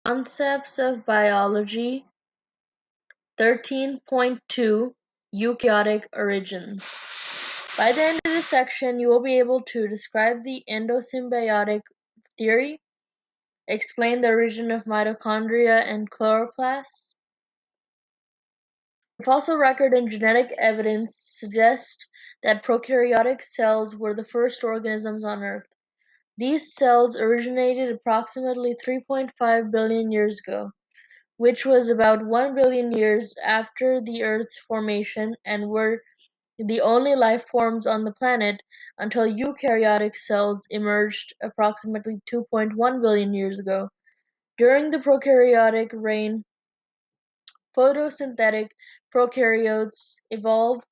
Concepts of Biology 13.2 Eukaryotic Origins. By the end of this section, you will be able to describe the endosymbiotic theory, explain the origin of mitochondria and chloroplasts. The fossil record and genetic evidence suggest that prokaryotic cells were the first organisms on Earth. These cells originated approximately 3.5 billion years ago, which was about 1 billion years after the Earth's formation, and were the only life forms on the planet until eukaryotic cells emerged approximately 2.1 billion years ago. During the prokaryotic reign, photosynthetic prokaryotes evolved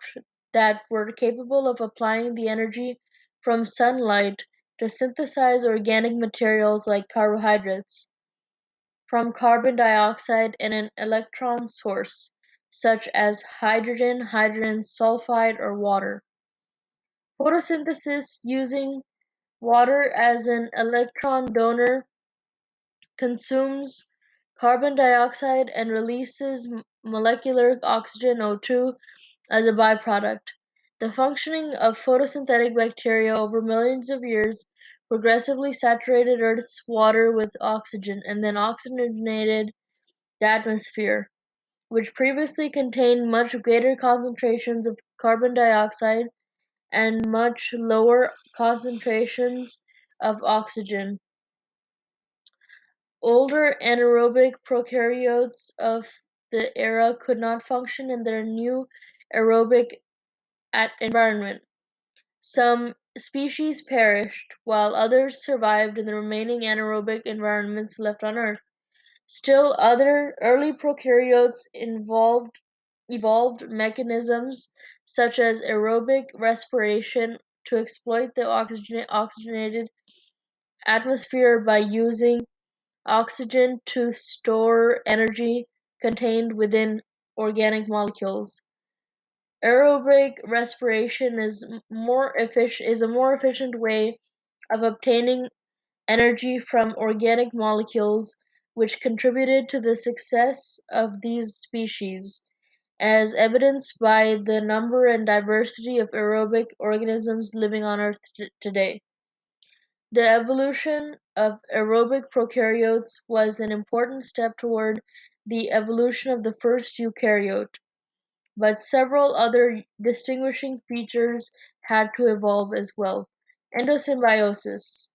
that were capable of applying the energy from sunlight to synthesize organic materials like carbohydrates from carbon dioxide and an electron source, such as hydrogen, hydrogen sulfide, or water. Photosynthesis using water as an electron donor consumes carbon dioxide and releases molecular oxygen O2 as a byproduct. The functioning of photosynthetic bacteria over millions of years progressively saturated Earth's water with oxygen and then oxygenated the atmosphere, which previously contained much greater concentrations of carbon dioxide and much lower concentrations of oxygen. Older anaerobic prokaryotes of the era could not function in their new aerobic environment. Some species perished, while others survived in the remaining anaerobic environments left on Earth. Still other early prokaryotes evolved mechanisms such as aerobic respiration to exploit the oxygenated atmosphere by using oxygen to store energy contained within organic molecules. Aerobic respiration is a more efficient way of obtaining energy from organic molecules, which contributed to the success of these species, as evidenced by the number and diversity of aerobic organisms living on Earth today. The evolution of aerobic prokaryotes was an important step toward the evolution of the first eukaryote, but several other distinguishing features had to evolve as well. Endosymbiosis.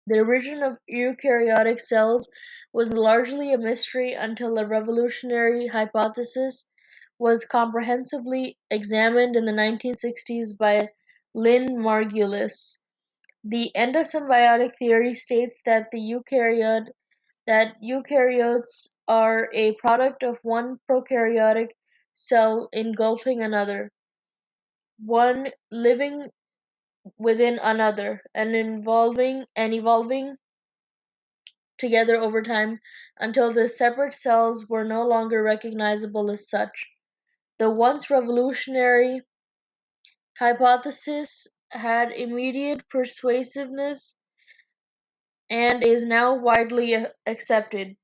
The origin of eukaryotic cells was largely a mystery until a revolutionary hypothesis was comprehensively examined in the 1960s by Lynn Margulis. The endosymbiotic theory states that eukaryotes are a product of one prokaryotic cell engulfing another, one living within another, and evolving together over time until the separate cells were no longer recognizable as such. The once revolutionary hypothesis had immediate persuasiveness and is now widely accepted,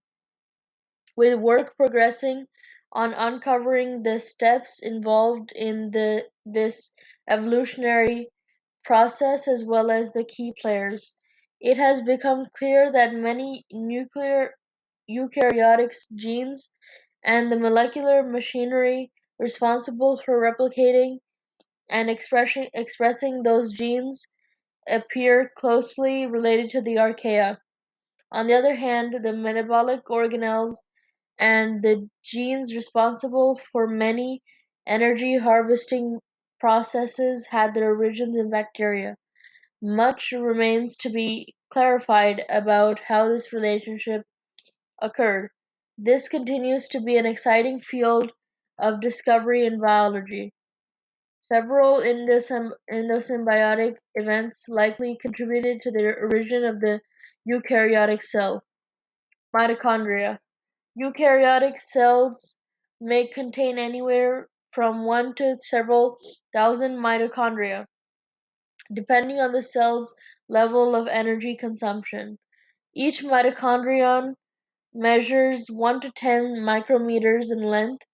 with work progressing on uncovering the steps involved in this evolutionary process as well as the key players. It has become clear that many nuclear eukaryotic genes and the molecular machinery responsible for replicating and expressing those genes appear closely related to the archaea. On the other hand, the metabolic organelles and the genes responsible for many energy harvesting processes had their origins in bacteria. Much remains to be clarified about how this relationship occurred. This continues to be an exciting field of discovery in biology. Several endosymbiotic events likely contributed to the origin of the eukaryotic cell. Mitochondria. Eukaryotic cells may contain anywhere from 1 to several thousand mitochondria, depending on the cell's level of energy consumption. Each mitochondrion measures 1 to 10 micrometers in length,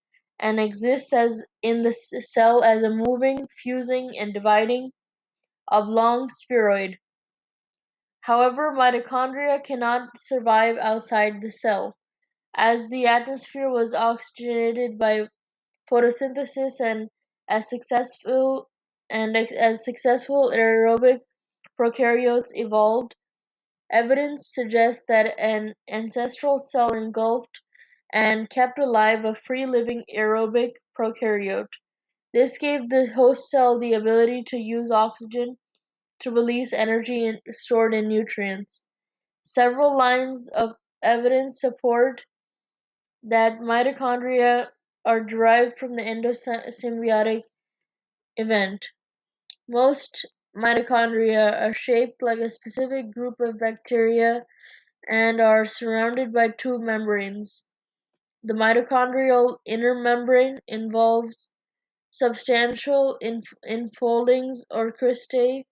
and exists as in the cell as a moving, fusing, and dividing oblong spheroid. However, mitochondria cannot survive outside the cell, as the atmosphere was oxygenated by photosynthesis and as successful aerobic prokaryotes evolved. Evidence suggests that an ancestral cell engulfed and kept alive a free-living aerobic prokaryote. This gave the host cell the ability to use oxygen to release energy stored in nutrients. Several lines of evidence support that mitochondria are derived from the endosymbiotic event. Most mitochondria are shaped like a specific group of bacteria and are surrounded by two membranes. The mitochondrial inner membrane involves substantial enfoldings or cristae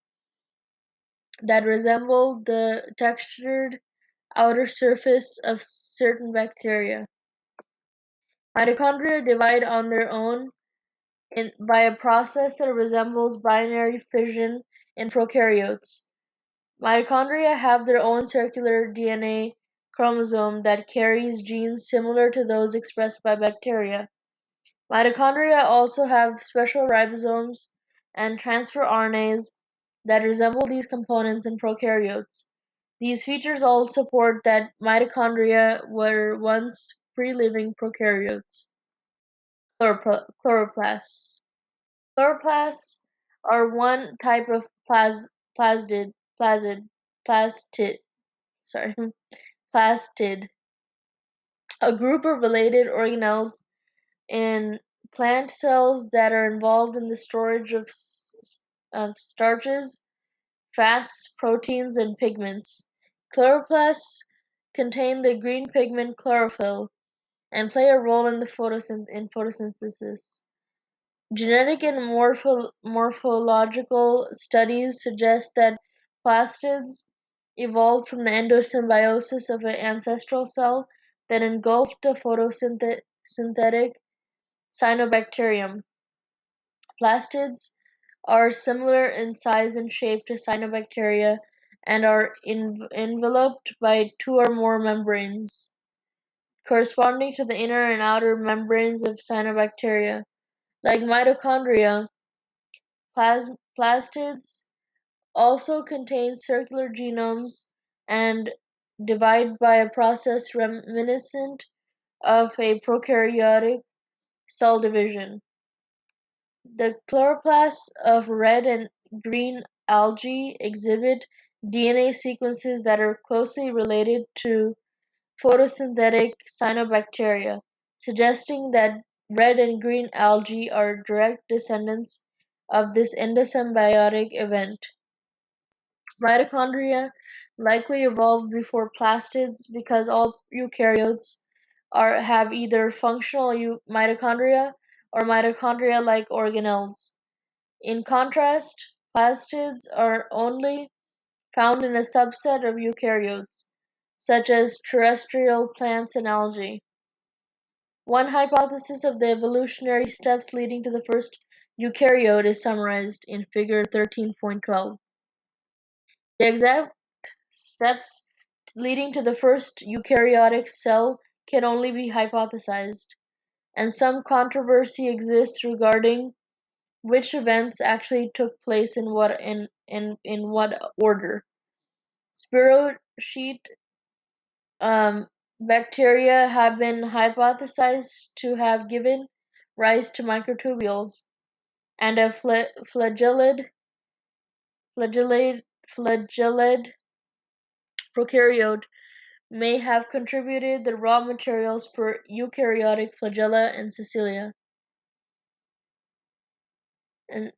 that resemble the textured outer surface of certain bacteria. Mitochondria divide on their own by a process that resembles binary fission in prokaryotes. Mitochondria have their own circular DNA chromosome that carries genes similar to those expressed by bacteria. Mitochondria also have special ribosomes and transfer RNAs that resemble these components in prokaryotes. These features all support that mitochondria were once free-living prokaryotes. Chloroplasts. Chloroplasts are one type of plastid, plastid, plastid, sorry, plastid, a group of related organelles in plant cells that are involved in the storage of starches, fats, proteins, and pigments. Chloroplasts contain the green pigment chlorophyll and play a role in photosynthesis. Genetic and morphological studies suggest that plastids evolved from the endosymbiosis of an ancestral cell that engulfed a photosynthetic cyanobacterium. Plastids are similar in size and shape to cyanobacteria and are enveloped by two or more membranes, corresponding to the inner and outer membranes of cyanobacteria. Like mitochondria, plastids also contain circular genomes and divide by a process reminiscent of a prokaryotic cell division. The chloroplasts of red and green algae exhibit DNA sequences that are closely related to photosynthetic cyanobacteria, suggesting that red and green algae are direct descendants of this endosymbiotic event. Mitochondria likely evolved before plastids because all eukaryotes have either functional mitochondria or mitochondria-like organelles. In contrast, plastids are only found in a subset of eukaryotes, such as terrestrial plants and algae. One hypothesis of the evolutionary steps leading to the first eukaryote is summarized in Figure 13.12. The exact steps leading to the first eukaryotic cell can only be hypothesized, and some controversy exists regarding which events actually took place in what order. Spirochete bacteria have been hypothesized to have given rise to microtubules, and a flagellate prokaryote may have contributed the raw materials for eukaryotic flagella and cilia. And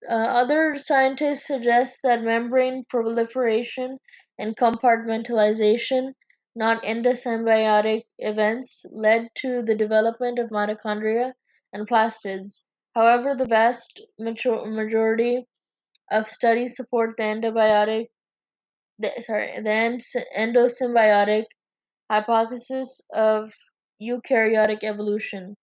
other scientists suggest that membrane proliferation and compartmentalization, not endosymbiotic events, led to the development of mitochondria and plastids. However, the vast majority of studies support the endosymbiotic hypothesis of eukaryotic evolution.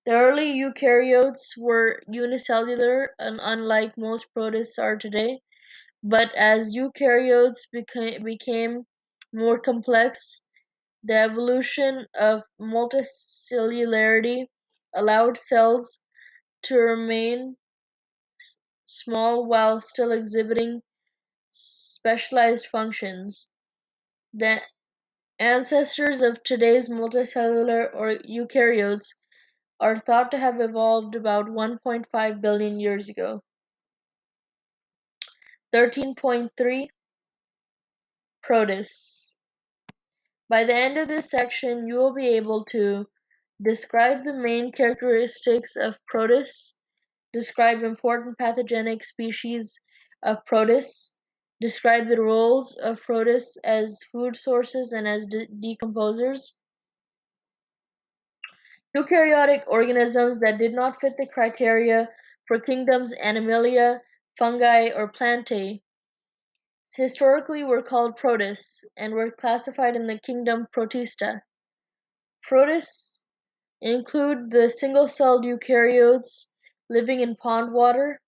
The early eukaryotes were unicellular, and unlike most protists are today, but as eukaryotes became more complex, the evolution of multicellularity allowed cells to remain small while still exhibiting specialized functions. The ancestors of today's multicellular or eukaryotes are thought to have evolved about 1.5 billion years ago. 13.3 Protists. By the end of this section, you will be able to describe the main characteristics of protists, describe important pathogenic species of protists, describe the roles of protists as food sources and as decomposers. Eukaryotic organisms that did not fit the criteria for kingdoms Animalia, fungi, or Plantae historically were called protists and were classified in the kingdom Protista. Protists include the single-celled eukaryotes living in pond water,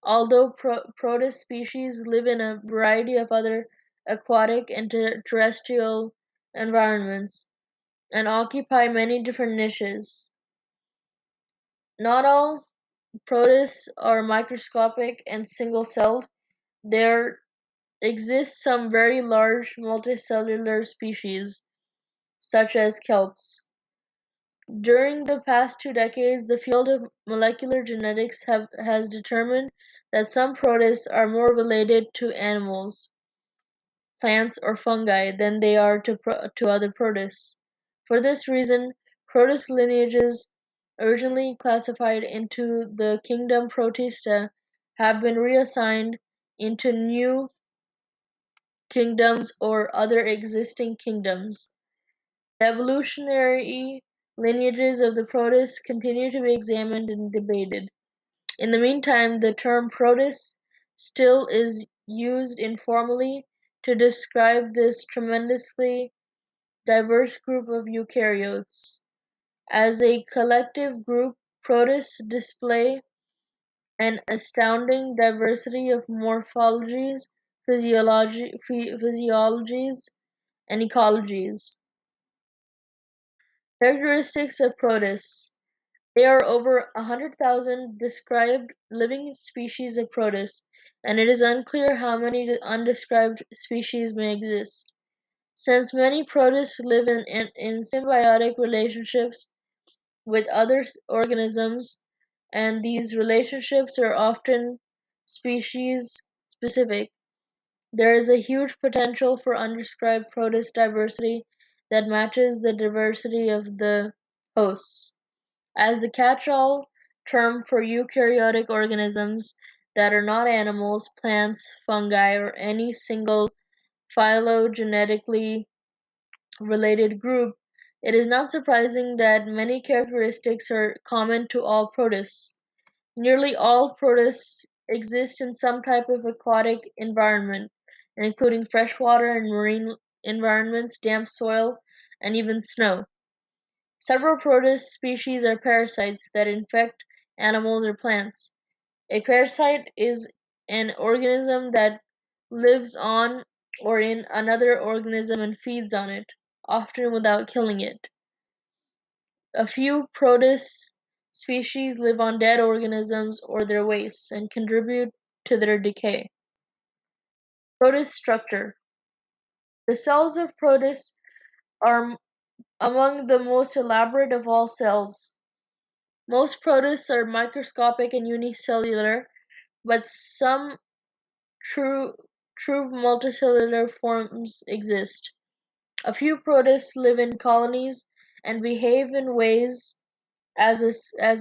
although protist species live in a variety of other aquatic and terrestrial environments and occupy many different niches. Not all protists are microscopic and single-celled. There exist some very large multicellular species, such as kelps. During the past 2 decades, the field of molecular genetics has determined that some protists are more related to animals, plants, or fungi than they are to other protists. For this reason, protist lineages originally classified into the kingdom Protista have been reassigned into new kingdoms or other existing kingdoms. The evolutionary lineages of the protists continue to be examined and debated. In the meantime, the term protist still is used informally to describe this tremendously diverse group of eukaryotes. As a collective group, protists display an astounding diversity of morphologies, physiologies, and ecologies. Characteristics of protists. There are over 100,000 described living species of protists, and it is unclear how many undescribed species may exist. Since many protists live in symbiotic relationships with other organisms, and these relationships are often species specific, there is a huge potential for undescribed protist diversity that matches the diversity of the hosts. As the catch-all term for eukaryotic organisms that are not animals, plants, fungi, or any single phylogenetically related group, it is not surprising that many characteristics are common to all protists. Nearly all protists exist in some type of aquatic environment, including freshwater and marine environments, damp soil, and even snow. Several protist species are parasites that infect animals or plants. A parasite is an organism that lives on or in another organism and feeds on it, often without killing it. A few protist species live on dead organisms or their wastes and contribute to their decay. Protist structure. The cells of protists are among the most elaborate of all cells. Most protists are microscopic and unicellular, but some true multicellular forms exist. A few protists live in colonies and behave in ways as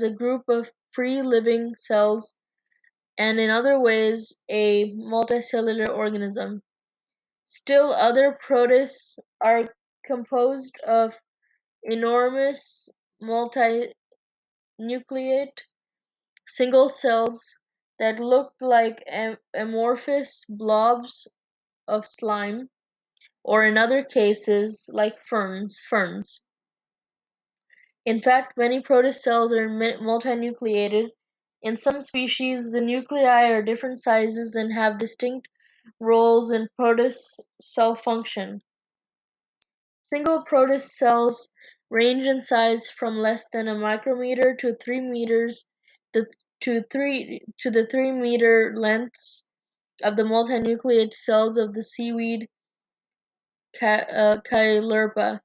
a group of free-living cells, and in other ways a multicellular organism. Still other protists are composed of enormous multinucleate single cells that look like amorphous blobs of slime. or in other cases, like ferns. In fact, many protist cells are multinucleated. In some species, the nuclei are different sizes and have distinct roles in protist cell function. Single protist cells range in size from less than a micrometer to 3 meters to the 3-meter lengths of the multinucleate cells of the seaweed Cailerpa.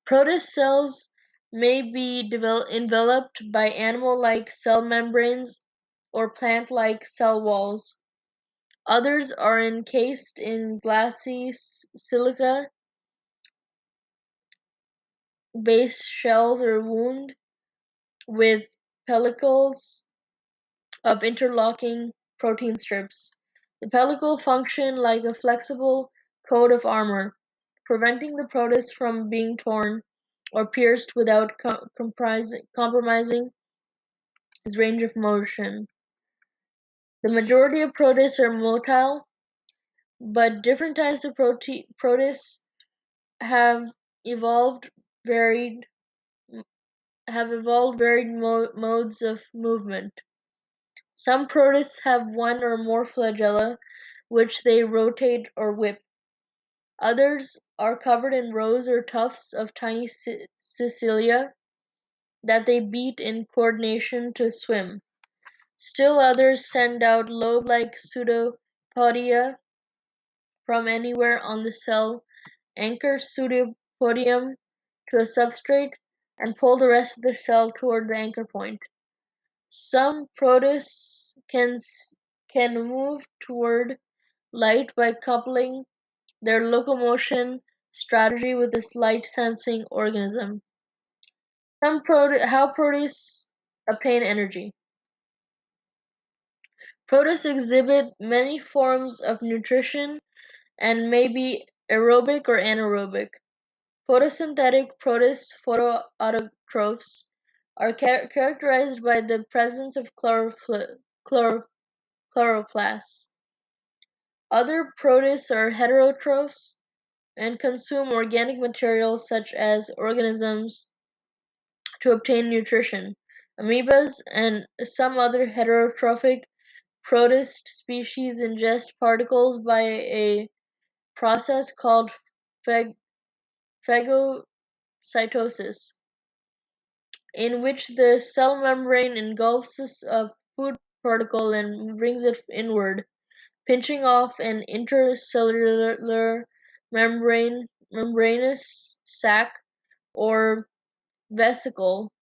Protist cells may be enveloped by animal-like cell membranes or plant-like cell walls. Others are encased in glassy silica based shells or wound with pellicles of interlocking protein strips. The pellicle function like a flexible coat of armor, preventing the protist from being torn or pierced without compromising its range of motion. The majority of protists are motile, but different types of protists have evolved varied modes of movement. Some protists have one or more flagella, which they rotate or whip. Others are covered in rows or tufts of tiny cilia that they beat in coordination to swim. Still others send out lobe-like pseudopodia from anywhere on the cell, anchor pseudopodium to a substrate, and pull the rest of the cell toward the anchor point. Some protists can move toward light by coupling their locomotion strategy with this light-sensing organism. How protists obtain energy. Protists exhibit many forms of nutrition and may be aerobic or anaerobic. Photosynthetic protists, photoautotrophs, are characterized by the presence of chloroplasts. Other protists are heterotrophs and consume organic materials such as organisms to obtain nutrition. Amoebas and some other heterotrophic protist species ingest particles by a process called phagocytosis, in which the cell membrane engulfs a food particle and brings it inward, pinching off an intercellular membranous sac or vesicle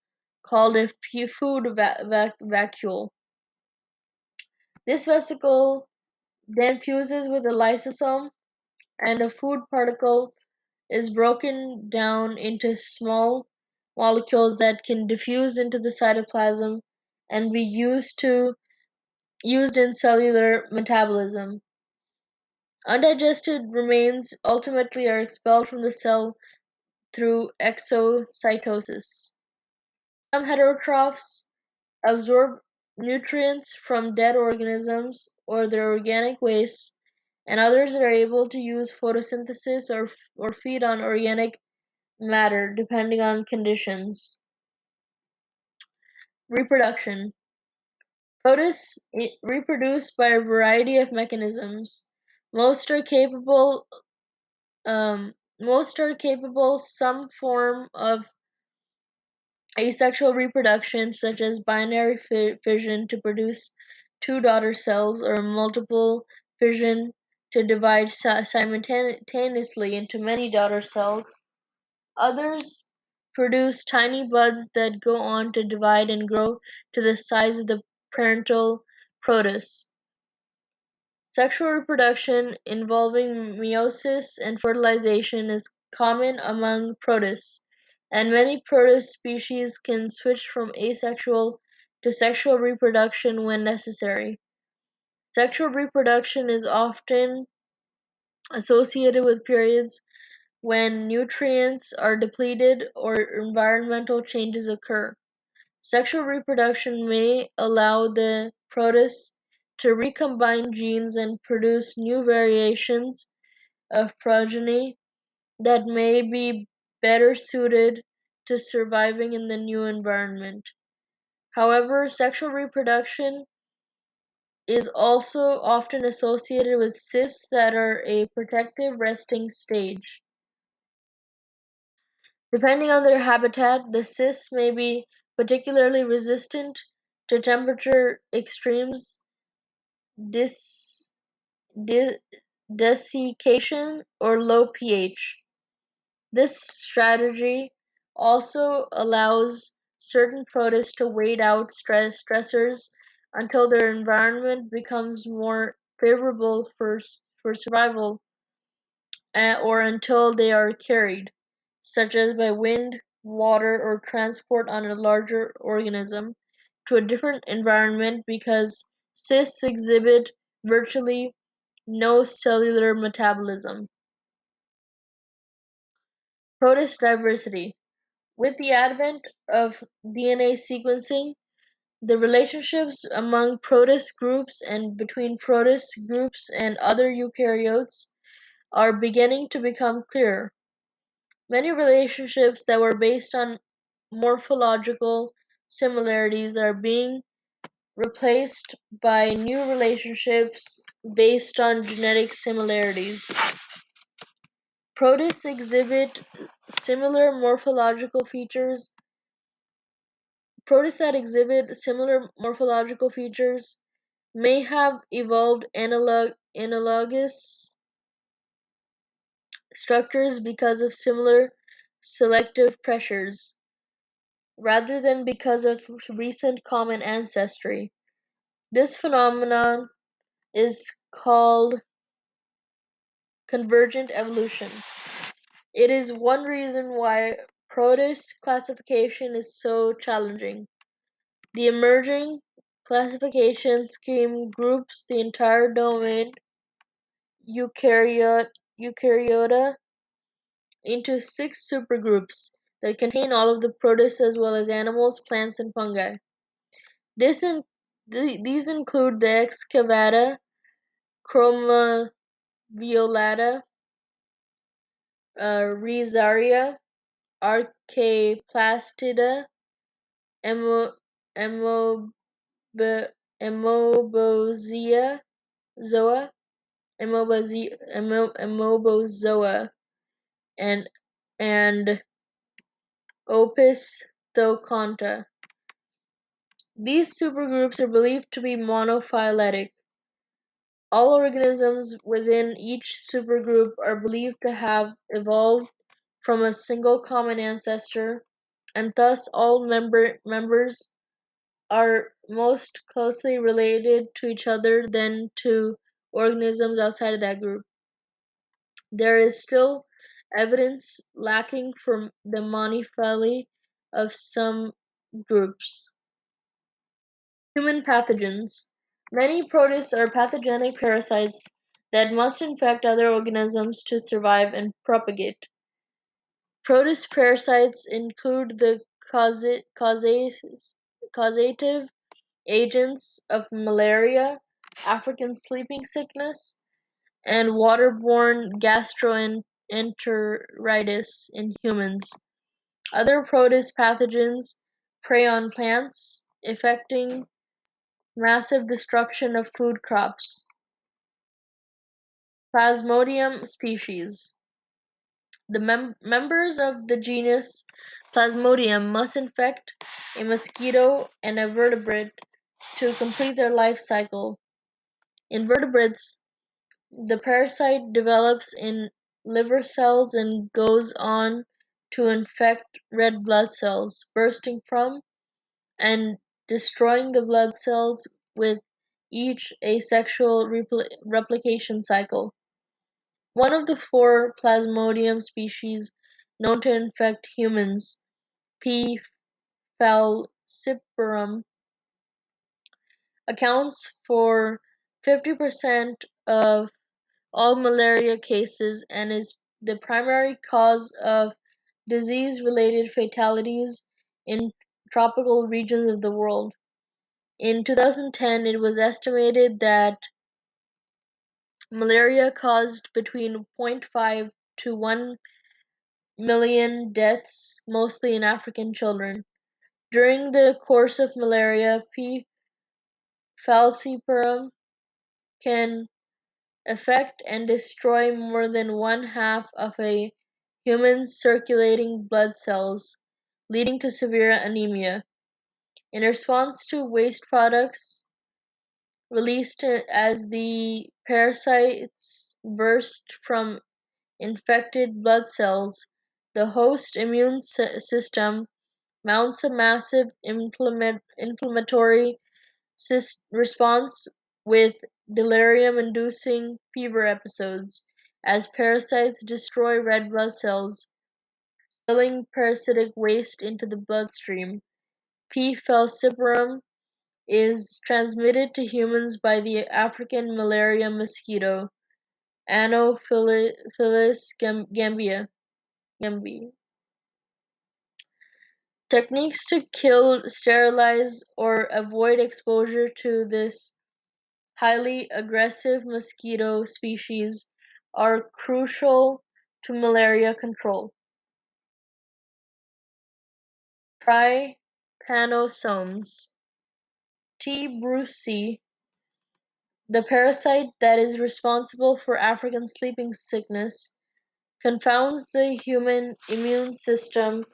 called a food vacuole. This vesicle then fuses with a lysosome, and a food particle is broken down into small molecules that can diffuse into the cytoplasm and be used in cellular metabolism. Undigested remains ultimately are expelled from the cell through exocytosis. Some heterotrophs absorb nutrients from dead organisms or their organic wastes, and others are able to use photosynthesis or feed on organic matter depending on conditions. Reproduction. Protists reproduce by a variety of mechanisms. Most are capable some form of asexual reproduction, such as binary fission to produce two daughter cells, or multiple fission to divide simultaneously into many daughter cells. Others produce tiny buds that go on to divide and grow to the size of the parental protist. Sexual reproduction involving meiosis and fertilization is common among protists, and many protist species can switch from asexual to sexual reproduction when necessary. Sexual reproduction is often associated with periods when nutrients are depleted or environmental changes occur. Sexual reproduction may allow the protist to recombine genes and produce new variations of progeny that may be better suited to surviving in the new environment. However, sexual reproduction is also often associated with cysts that are a protective resting stage. Depending on their habitat, the cysts may be particularly resistant to temperature extremes, dis, de- desiccation, or low pH. This strategy also allows certain protists to wait out stressors until their environment becomes more favorable for survival, or until they are carried, such as by wind, water, or transport on a larger organism, to a different environment because cysts exhibit virtually no cellular metabolism. Protist diversity. With the advent of DNA sequencing, the relationships among protist groups and between protist groups and other eukaryotes are beginning to become clearer. Many relationships that were based on morphological similarities are being replaced by new relationships based on genetic similarities. Protists exhibit similar morphological features. Protists that exhibit similar morphological features may have evolved analogous structures because of similar selective pressures, rather than because of recent common ancestry. This phenomenon is called convergent evolution. It is one reason why protist classification is so challenging. The emerging classification scheme groups the entire domain Eukaryota into 6 supergroups that contain all of the protists as well as animals, plants, and fungi. This in, these include the Excavata, Chromoviolata, Rhizaria, Archaeplastida, Emo, Emob, Emobozia, Zoa, Emobozoa, and and Opisthoconta. These supergroups are believed to be monophyletic. All organisms within each supergroup are believed to have evolved from a single common ancestor, and thus all members are most closely related to each other than to organisms outside of that group. There is still evidence lacking for the monophyly of some groups. Human pathogens. Many protists are pathogenic parasites that must infect other organisms to survive and propagate. Protist parasites include the causative agents of malaria, African sleeping sickness, and waterborne gastroenteritis in humans. Other protist pathogens prey on plants, affecting massive destruction of food crops. Plasmodium species. The members of the genus Plasmodium must infect a mosquito and a vertebrate to complete their life cycle. In vertebrates, the parasite develops in liver cells and goes on to infect red blood cells, bursting from and destroying the blood cells with each asexual replication cycle. One of the 4 Plasmodium species known to infect humans, P. falciparum, accounts for 50% of all malaria cases and is the primary cause of disease-related fatalities in tropical regions of the world. In 2010, it was estimated that Malaria caused between 0.5 to 1 million deaths, mostly in African children. During the course of malaria, P. falciparum can affect and destroy more than one half of a human's circulating blood cells, leading to severe anemia. In response to waste products released as the parasites burst from infected blood cells, the host immune system mounts a massive inflammatory response with delirium-inducing fever episodes as parasites destroy red blood cells, spilling parasitic waste into the bloodstream. P. falciparum is transmitted to humans by the African malaria mosquito, Anopheles gambiae. Techniques to kill, sterilize, or avoid exposure to this highly aggressive mosquito species are crucial to malaria control. Trypanosomes. T. brucei, the parasite that is responsible for African sleeping sickness, confounds the human immune system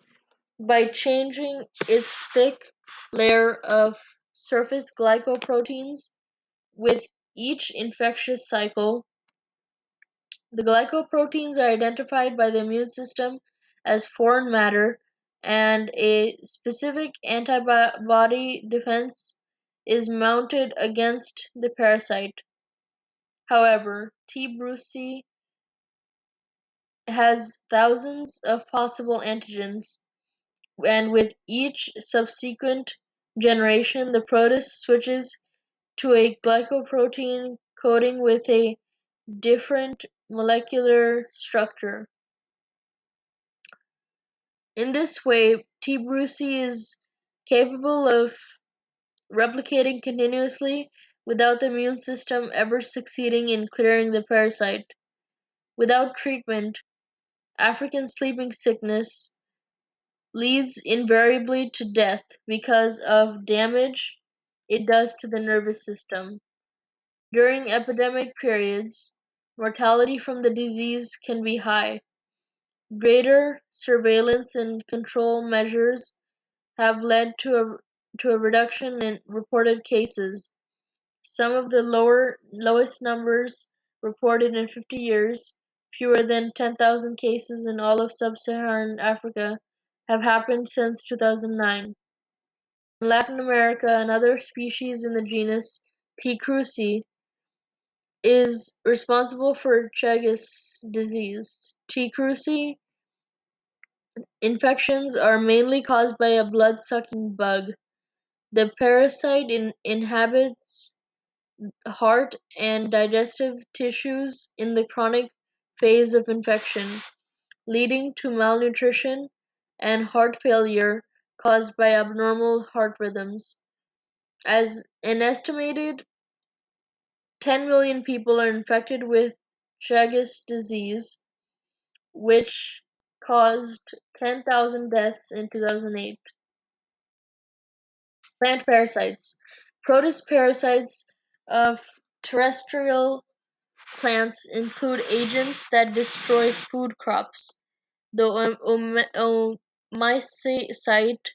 by changing its thick layer of surface glycoproteins with each infectious cycle. The glycoproteins are identified by the immune system as foreign matter, and a specific antibody defense is mounted against the parasite. However, T. brucei has thousands of possible antigens, and with each subsequent generation, the protist switches to a glycoprotein coding with a different molecular structure. In this way, T. brucei is capable of replicating continuously without the immune system ever succeeding in clearing the parasite. Without treatment, African sleeping sickness leads invariably to death because of damage it does to the nervous system. During epidemic periods, mortality from the disease can be high. Greater surveillance and control measures have led to a reduction in reported cases. Some of the lowest numbers reported in 50 years, fewer than 10,000 cases in all of sub-Saharan Africa, have happened since 2009. In Latin America, another species in the genus P. cruzi is responsible for Chagas disease. T. cruzi infections are mainly caused by a blood-sucking bug. The parasite inhabits heart and digestive tissues in the chronic phase of infection, leading to malnutrition and heart failure caused by abnormal heart rhythms. As an estimated 10 million people are infected with Chagas disease, which caused 10,000 deaths in 2008. Plant parasites. Protist parasites of terrestrial plants include agents that destroy food crops. The omycete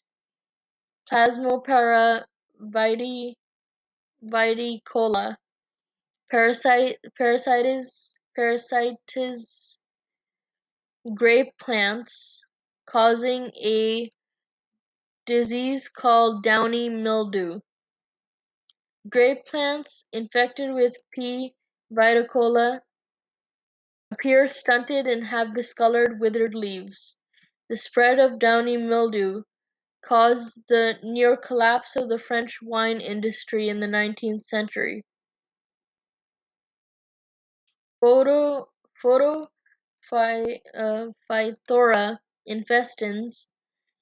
Plasmopara viticola parasitises grape plants, causing a disease called downy mildew. Grape plants infected with P. viticola appear stunted and have discolored, withered leaves. The spread of downy mildew caused the near collapse of the French wine industry in the 19th century. Photo, Photophytora infestans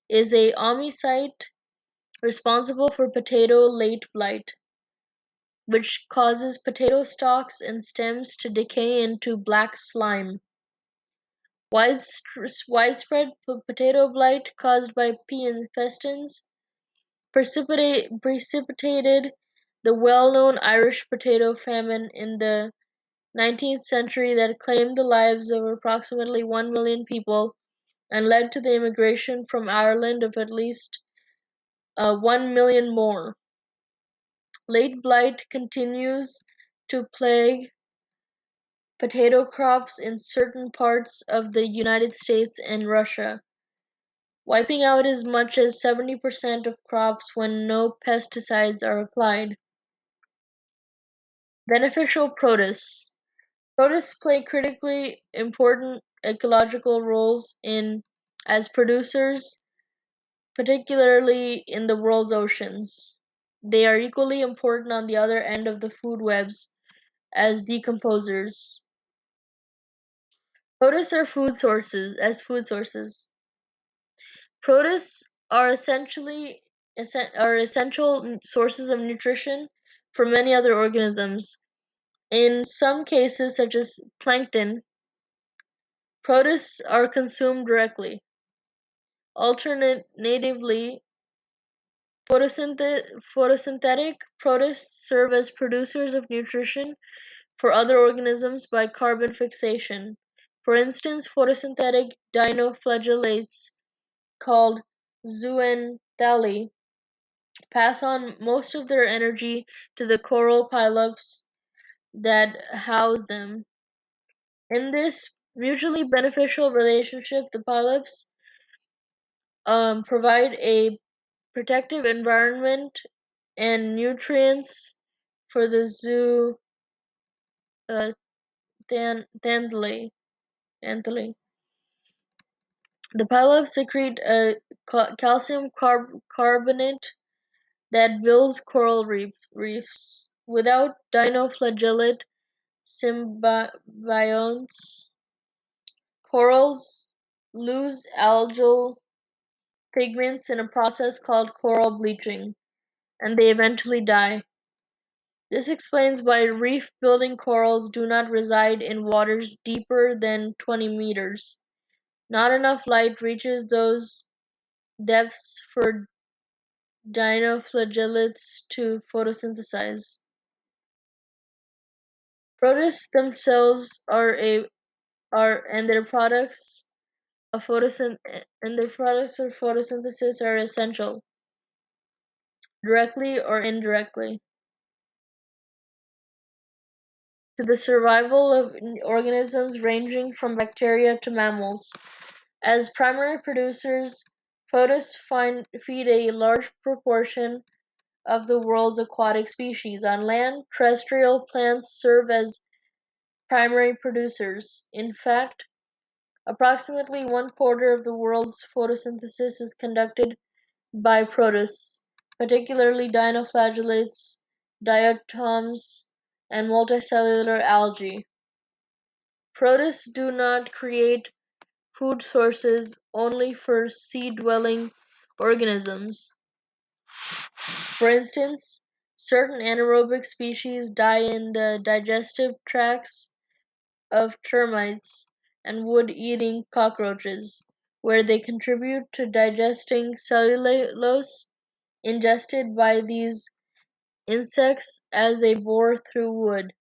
is a omycete responsible for potato late blight. which causes potato stalks and stems to decay into black slime. Widespread potato blight caused by pea infestans precipitated the well-known Irish potato famine in the 19th century that claimed the lives of approximately 1 million people and led to the immigration from Ireland of at least 1 million more. Late blight continues to plague potato crops in certain parts of the United States and Russia, wiping out as much as 70% of crops when no pesticides are applied. Beneficial produce. Produce play critically important ecological roles as producers, particularly in the world's oceans. They are equally important on the other end of the food webs as decomposers. Produce are food sources. Produce are essential sources of nutrition for many other organisms. In some cases, such as plankton, produce are consumed directly. Alternatively, photosynthetic produce serve as producers of nutrition for other organisms by carbon fixation. For instance, photosynthetic dinoflagellates, called zooxanthellae, pass on most of their energy to the coral polyps that house them. In this mutually beneficial relationship, the polyps provide a protective environment and nutrients for the zooxanthellae. The polyps secrete a calcium carbonate that builds coral reefs. Without dinoflagellate symbionts, corals lose algal pigments in a process called coral bleaching, and they eventually die. This explains why reef-building corals do not reside in waters deeper than 20 meters. Not enough light reaches those depths for dinoflagellates to photosynthesize. Protists themselves and their products of photosynthesis are essential, directly or indirectly, to the survival of organisms ranging from bacteria to mammals. As primary producers, protists feed a large proportion of the world's aquatic species. On land, terrestrial plants serve as primary producers. In fact, approximately 1/4 of the world's photosynthesis is conducted by protists, particularly dinoflagellates, diatoms, and multicellular algae. Protists do not create food sources only for sea-dwelling organisms. For instance, certain anaerobic species die in the digestive tracts of termites and wood-eating cockroaches, where they contribute to digesting cellulose ingested by these insects as they bore through wood.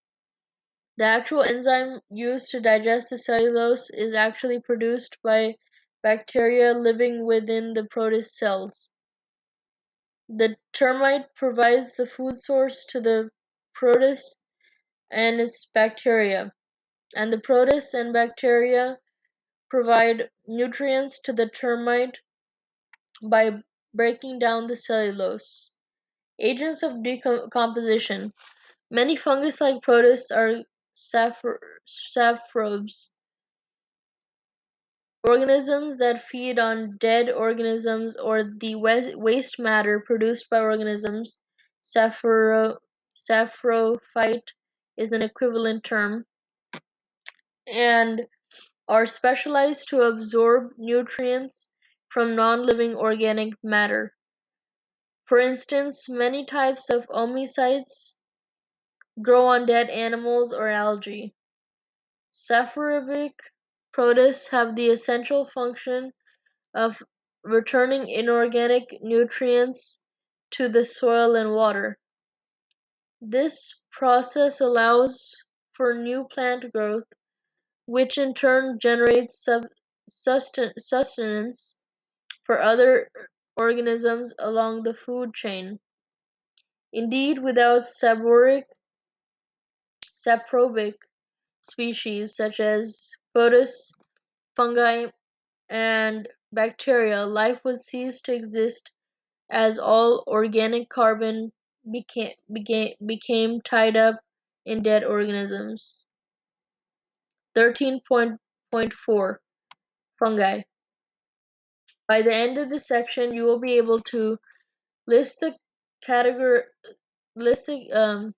The actual enzyme used to digest the cellulose is actually produced by bacteria living within the protist cells. The termite provides the food source to the protist and its bacteria, and the protist and bacteria provide nutrients to the termite by breaking down the cellulose. Agents of decomposition. Many fungus-like protists are saprobes, organisms that feed on dead organisms or the waste matter produced by organisms. Saprophyte is an equivalent term, and are specialized to absorb nutrients from non-living organic matter. For instance, many types of oomycetes grow on dead animals or algae. Saprophytic protists have the essential function of returning inorganic nutrients to the soil and water. This process allows for new plant growth, which in turn generates sustenance for other organisms along the food chain. Indeed, without saprobic species such as protists, fungi, and bacteria, life would cease to exist as all organic carbon became tied up in dead organisms. 13.4 Fungi. By the end of this section, you will be able to list the category list the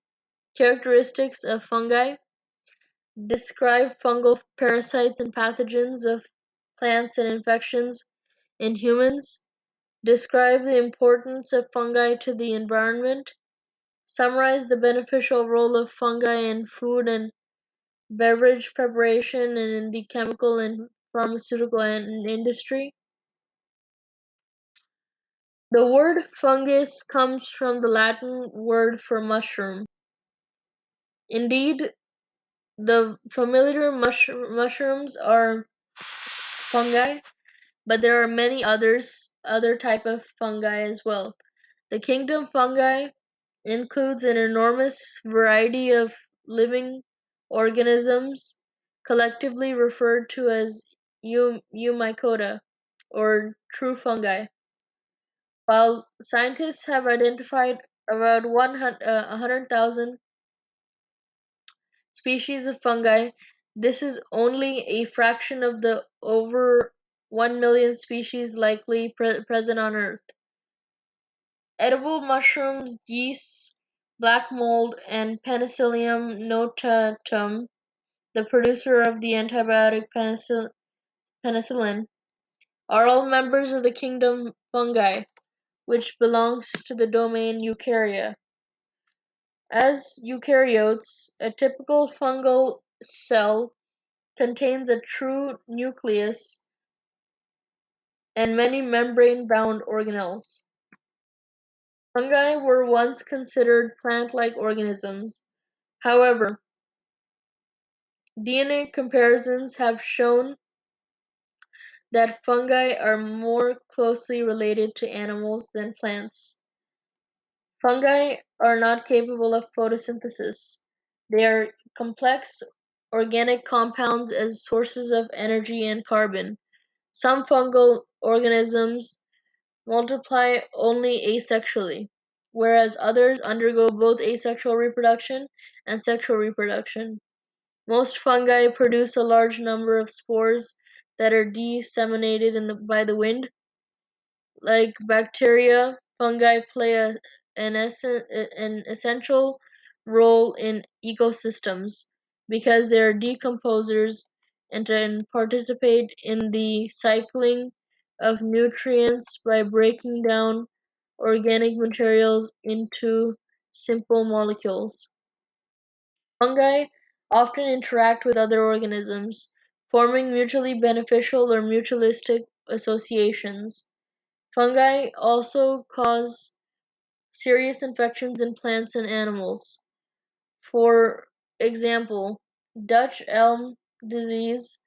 characteristics of fungi, describe fungal parasites and pathogens of plants and infections in humans, describe the importance of fungi to the environment, summarize the beneficial role of fungi in food and beverage preparation and in the chemical and pharmaceutical industry. The word fungus comes from the Latin word for mushroom. Indeed, the familiar mushrooms are fungi, but there are many other type of fungi as well. The kingdom fungi includes an enormous variety of living organisms, collectively referred to as Eumycota, or true fungi. While scientists have identified about 100,000 species of fungi, this is only a fraction of the over 1 million species likely present on Earth. Edible mushrooms, yeasts, black mold, and Penicillium notatum, the producer of the antibiotic penicillin, are all members of the kingdom fungi, which belongs to the domain Eukarya. As eukaryotes, a typical fungal cell contains a true nucleus and many membrane-bound organelles. Fungi were once considered plant-like organisms. However, DNA comparisons have shown that fungi are more closely related to animals than plants. Fungi are not capable of photosynthesis. They are complex organic compounds as sources of energy and carbon. Some fungal organisms multiply only asexually, whereas others undergo both asexual reproduction and sexual reproduction. Most fungi produce a large number of spores that are disseminated by the wind. Like bacteria, fungi play an essential role in ecosystems because they are decomposers and participate in the cycling of nutrients by breaking down organic materials into simple molecules. Fungi often interact with other organisms, forming mutually beneficial or mutualistic associations. Fungi also cause serious infections in plants and animals. For example, Dutch elm disease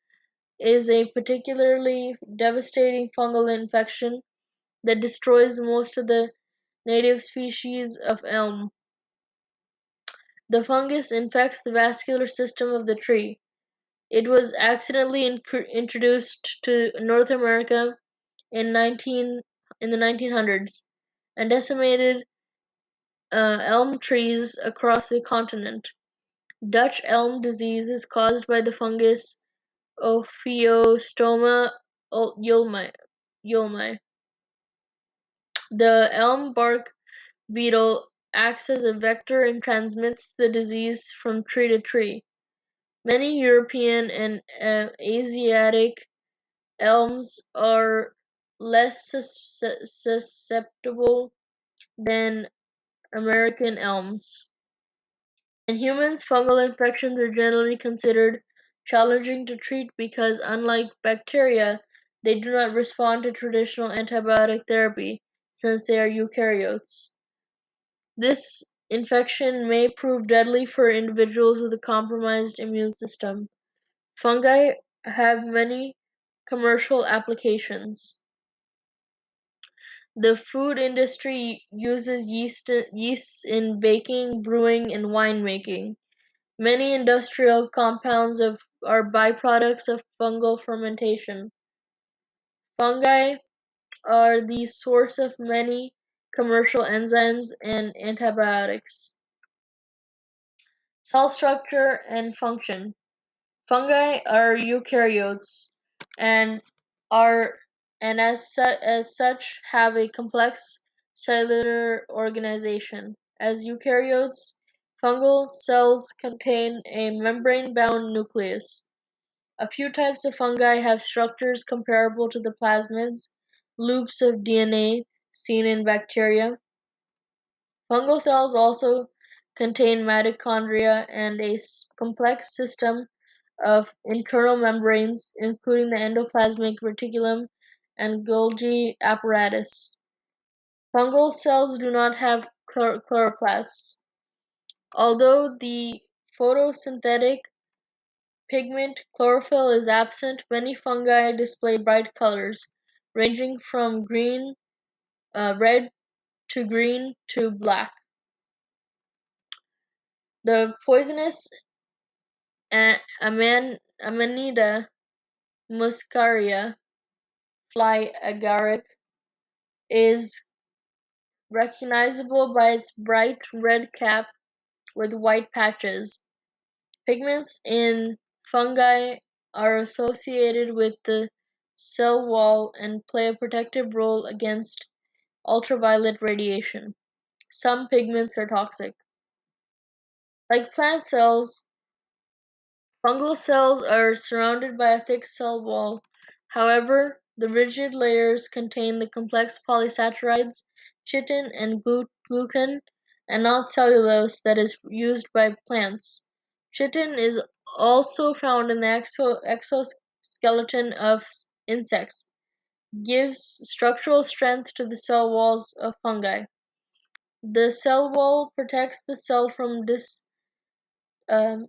is a particularly devastating fungal infection that destroys most of the native species of elm. The fungus infects the vascular system of the tree. It was accidentally introduced to North America in the 1900s and decimated elm trees across the continent. Dutch elm disease is caused by the fungus Ophiostoma yolmi. The elm bark beetle acts as a vector and transmits the disease from tree to tree. Many European and Asiatic elms are less susceptible than American elms. In humans, fungal infections are generally considered challenging to treat because, unlike bacteria, they do not respond to traditional antibiotic therapy since they are eukaryotes. This infection may prove deadly for individuals with a compromised immune system. Fungi have many commercial applications. The food industry uses yeasts in baking, brewing, and winemaking. Many industrial compounds are byproducts of fungal fermentation. Fungi are the source of many commercial enzymes and antibiotics. Cell structure and function. Fungi are eukaryotes and are and as such have a complex cellular organization. As eukaryotes, fungal cells contain a membrane-bound nucleus. A few types of fungi have structures comparable to the plasmids, loops of DNA seen in bacteria. Fungal cells also contain mitochondria and a complex system of internal membranes, including the endoplasmic reticulum and Golgi apparatus. Fungal cells do not have chloroplasts. Although the photosynthetic pigment chlorophyll is absent, many fungi display bright colors, ranging from red to green to black. The poisonous Amanita muscaria fly agaric is recognizable by its bright red cap with white patches. Pigments in fungi are associated with the cell wall and play a protective role against ultraviolet radiation. Some pigments are toxic. Like plant cells, fungal cells are surrounded by a thick cell wall. However, the rigid layers contain the complex polysaccharides, chitin and glucan, and not cellulose that is used by plants. Chitin is also found in the exoskeleton of insects, gives structural strength to the cell walls of fungi. The cell wall protects the cell from um,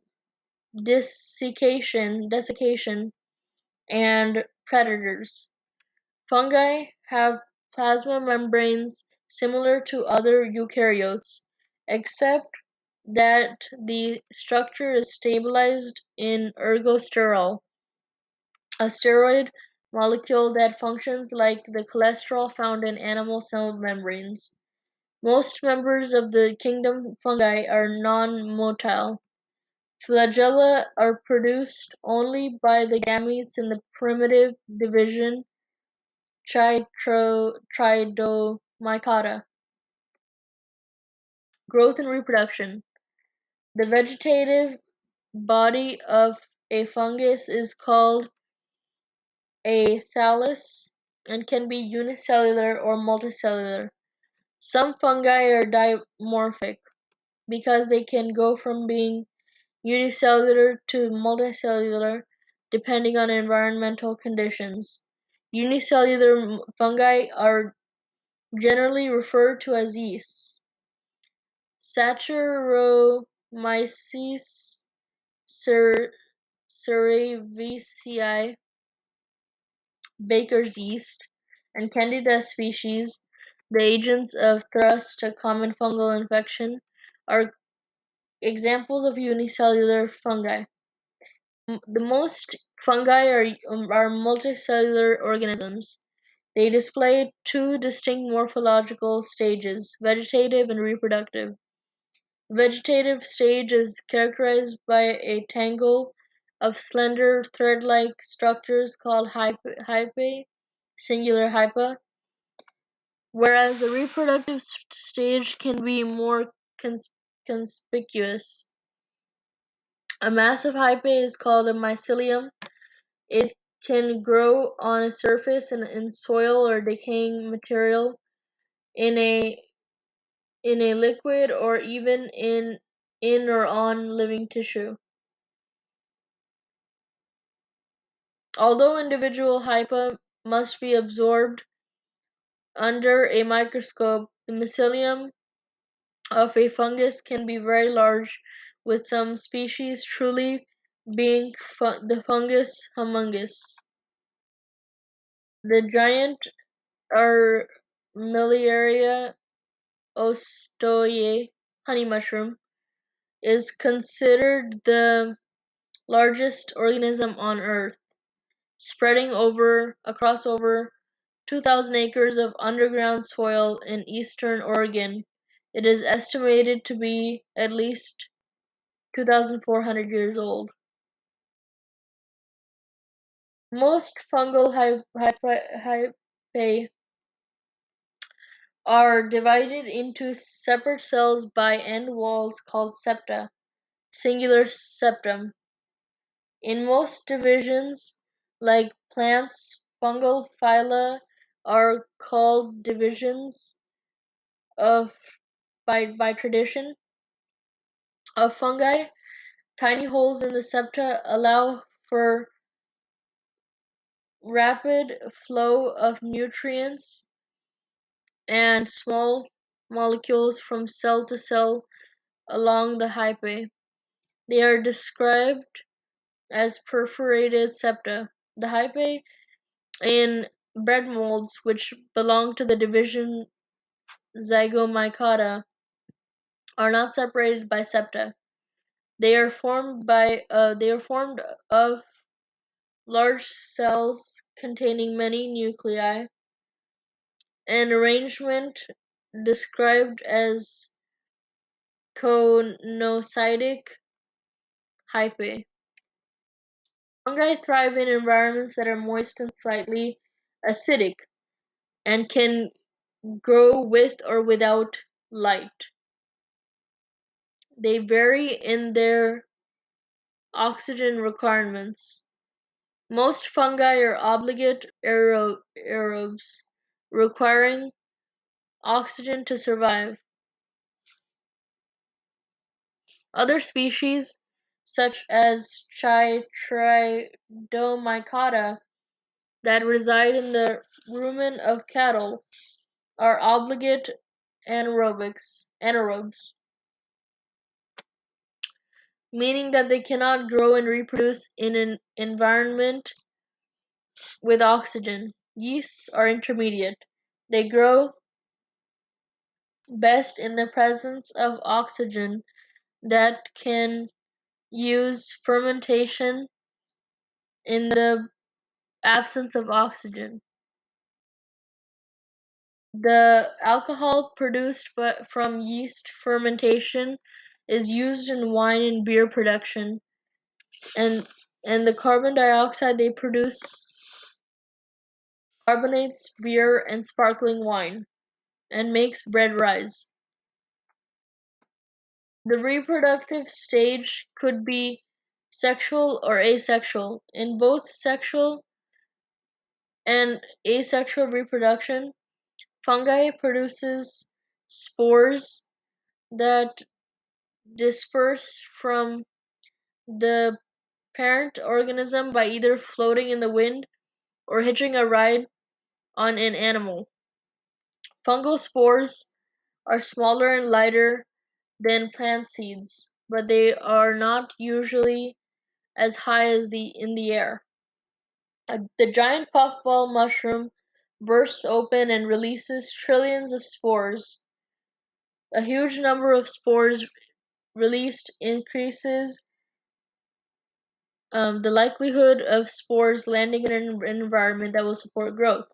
desiccation and predators. Fungi have plasma membranes similar to other eukaryotes, except that the structure is stabilized in ergosterol, a steroid molecule that functions like the cholesterol found in animal cell membranes. Most members of the kingdom fungi are non-motile. Flagella are produced only by the gametes in the primitive division Tridomycota. Growth and reproduction. The vegetative body of a fungus is called a thallus and can be unicellular or multicellular. Some fungi are dimorphic because they can go from being unicellular to multicellular depending on environmental conditions. Unicellular fungi are generally referred to as yeasts. Saccharomyces cerevisiae, baker's yeast, and Candida species, the agents of thrust, a common fungal infection, are examples of unicellular fungi. The most fungi are multicellular organisms. They display two distinct morphological stages, vegetative and reproductive. The vegetative stage is characterized by a tangle of slender thread-like structures called hypae, singular hypa, whereas the reproductive stage can be more conspicuous. A massive hypae is called a mycelium. It can grow on a surface in soil or decaying material, in a liquid, or even in in or on living tissue. Although individual hyphae must be absorbed under a microscope, the mycelium of a fungus can be very large, with some species truly being the fungus humongous. The giant Armillaria ostoye honey mushroom is considered the largest organism on Earth, spreading across over 2,000 acres of underground soil in eastern Oregon. It is estimated to be at least 2,400 years old. Most fungal hyphae are divided into separate cells by end walls called septa, singular septum. In most divisions, like plants, fungal phyla are called divisions of by tradition of fungi. Tiny holes in the septa allow for rapid flow of nutrients and small molecules from cell to cell along the hyphae. They are described as perforated septa. The hyphae in bread molds, which belong to the division Zygomycota, are not separated by septa. They are formed of large cells containing many nuclei, an arrangement described as conocytic hyphae. Fungi thrive in environments that are moist and slightly acidic, and can grow with or without light. They vary in their oxygen requirements. Most fungi are obligate aerobes, requiring oxygen to survive. Other species, such as Chytridomycota, that reside in the rumen of cattle, are obligate anaerobes, meaning that they cannot grow and reproduce in an environment with oxygen. Yeasts are intermediate. They grow best in the presence of oxygen that can use fermentation in the absence of oxygen. The alcohol produced from yeast fermentation is used in wine and beer production, and the carbon dioxide they produce carbonates beer and sparkling wine, and makes bread rise. The reproductive stage could be sexual or asexual. In both sexual and asexual reproduction, fungi produces spores that disperse from the parent organism by either floating in the wind or hitching a ride on an animal. Fungal spores are smaller and lighter than plant seeds, but they are not usually as high as in the air. The giant puffball mushroom bursts open and releases trillions of spores. A huge number of spores released increases the likelihood of spores landing in an environment that will support growth.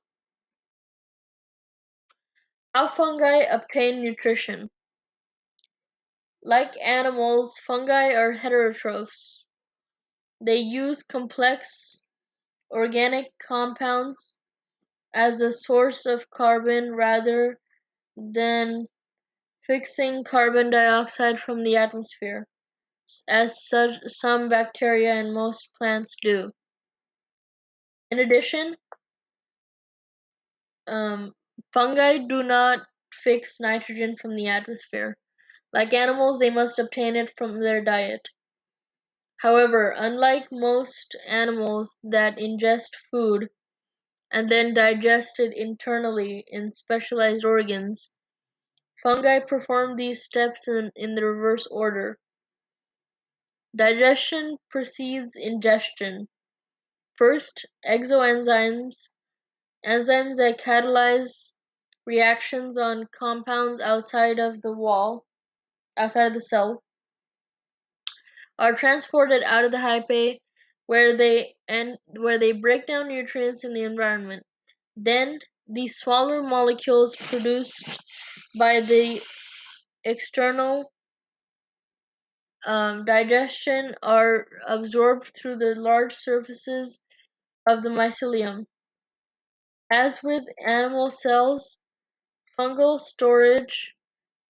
How fungi obtain nutrition. Like animals, fungi are heterotrophs. They use complex organic compounds as a source of carbon rather than fixing carbon dioxide from the atmosphere, as some bacteria and most plants do. In addition, fungi do not fix nitrogen from the atmosphere. Like animals, they must obtain it from their diet. However, unlike most animals that ingest food and then digest it internally in specialized organs, fungi perform these steps in the reverse order. Digestion precedes ingestion. First, exoenzymes, enzymes that catalyze reactions on compounds outside of the cell, are transported out of the hyphae where they break down nutrients in the environment. Then, the smaller molecules produced by the external digestion are absorbed through the large surfaces of the mycelium. As with animal cells, fungal storage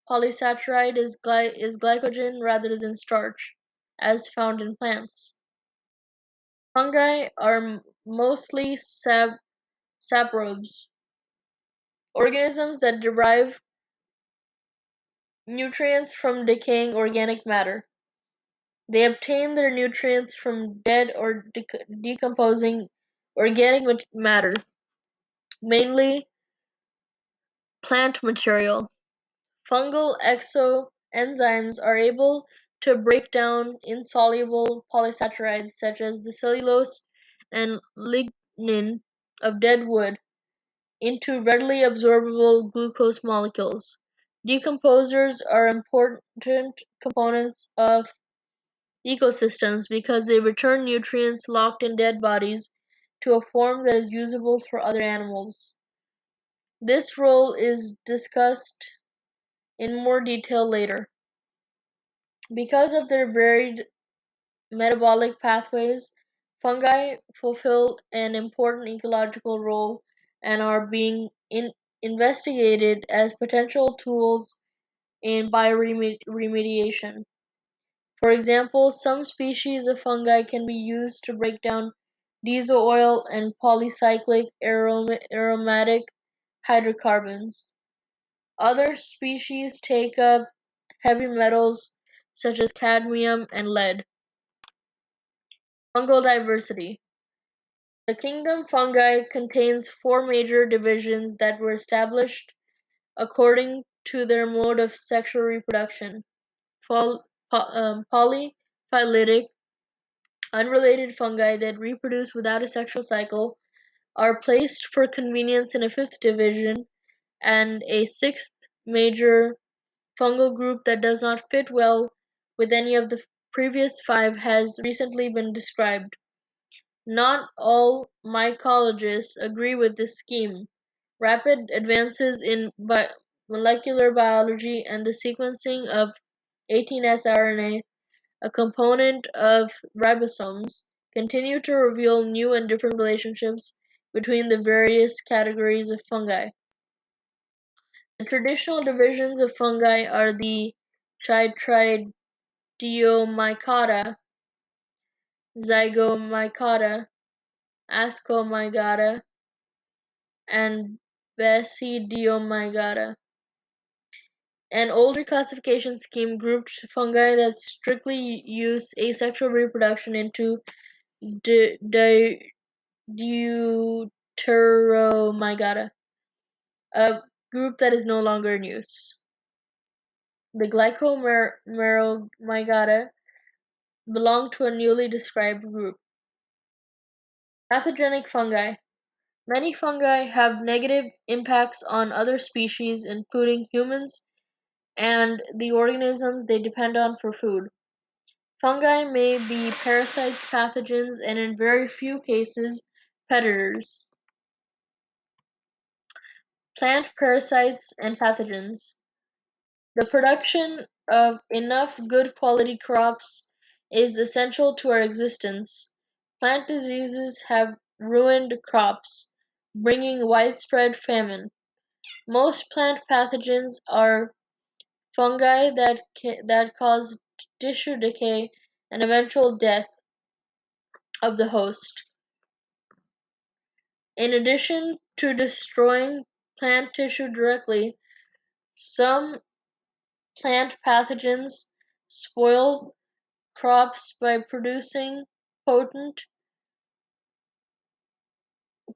polysaccharide is glycogen rather than starch, as found in plants. Fungi are mostly saprobes, organisms that derive nutrients from decaying organic matter. They obtain their nutrients from dead or decomposing organic matter, mainly plant material. Fungal exoenzymes are able to break down insoluble polysaccharides such as the cellulose and lignin of dead wood into readily absorbable glucose molecules. Decomposers are important components of ecosystems because they return nutrients locked in dead bodies to a form that is usable for other animals. This role is discussed in more detail later. Because of their varied metabolic pathways, fungi fulfill an important ecological role and are being investigated as potential tools in bioremediation. For example, some species of fungi can be used to break down diesel oil and polycyclic aromatic hydrocarbons. Other species take up heavy metals such as cadmium and lead. Fungal diversity. The kingdom fungi contains four major divisions that were established according to their mode of sexual reproduction. Polyphyletic, unrelated fungi that reproduce without a sexual cycle are placed for convenience in a fifth division, and a sixth major fungal group that does not fit well with any of the previous five has recently been described. Not all mycologists agree with this scheme. Rapid advances in molecular biology and the sequencing of 18S RNA, a component of ribosomes, continue to reveal new and different relationships between the various categories of fungi. The traditional divisions of fungi are the Chytridiomycota, Zygomycota, Ascomycota, and Basidiomycota. An older classification scheme grouped fungi that strictly use asexual reproduction into Deuteromycota, a group that is no longer in use. The Glycomeromycota belong to a newly described group. Pathogenic fungi. Many fungi have negative impacts on other species, including humans and the organisms they depend on for food. Fungi may be parasites, pathogens, and in very few cases, predators. Plant parasites and pathogens. The production of enough good quality crops is essential to our existence. Plant diseases have ruined crops, bringing widespread famine. Most plant pathogens are fungi that cause tissue decay and eventual death of the host. In addition to destroying plant tissue directly, some plant pathogens spoil crops by producing potent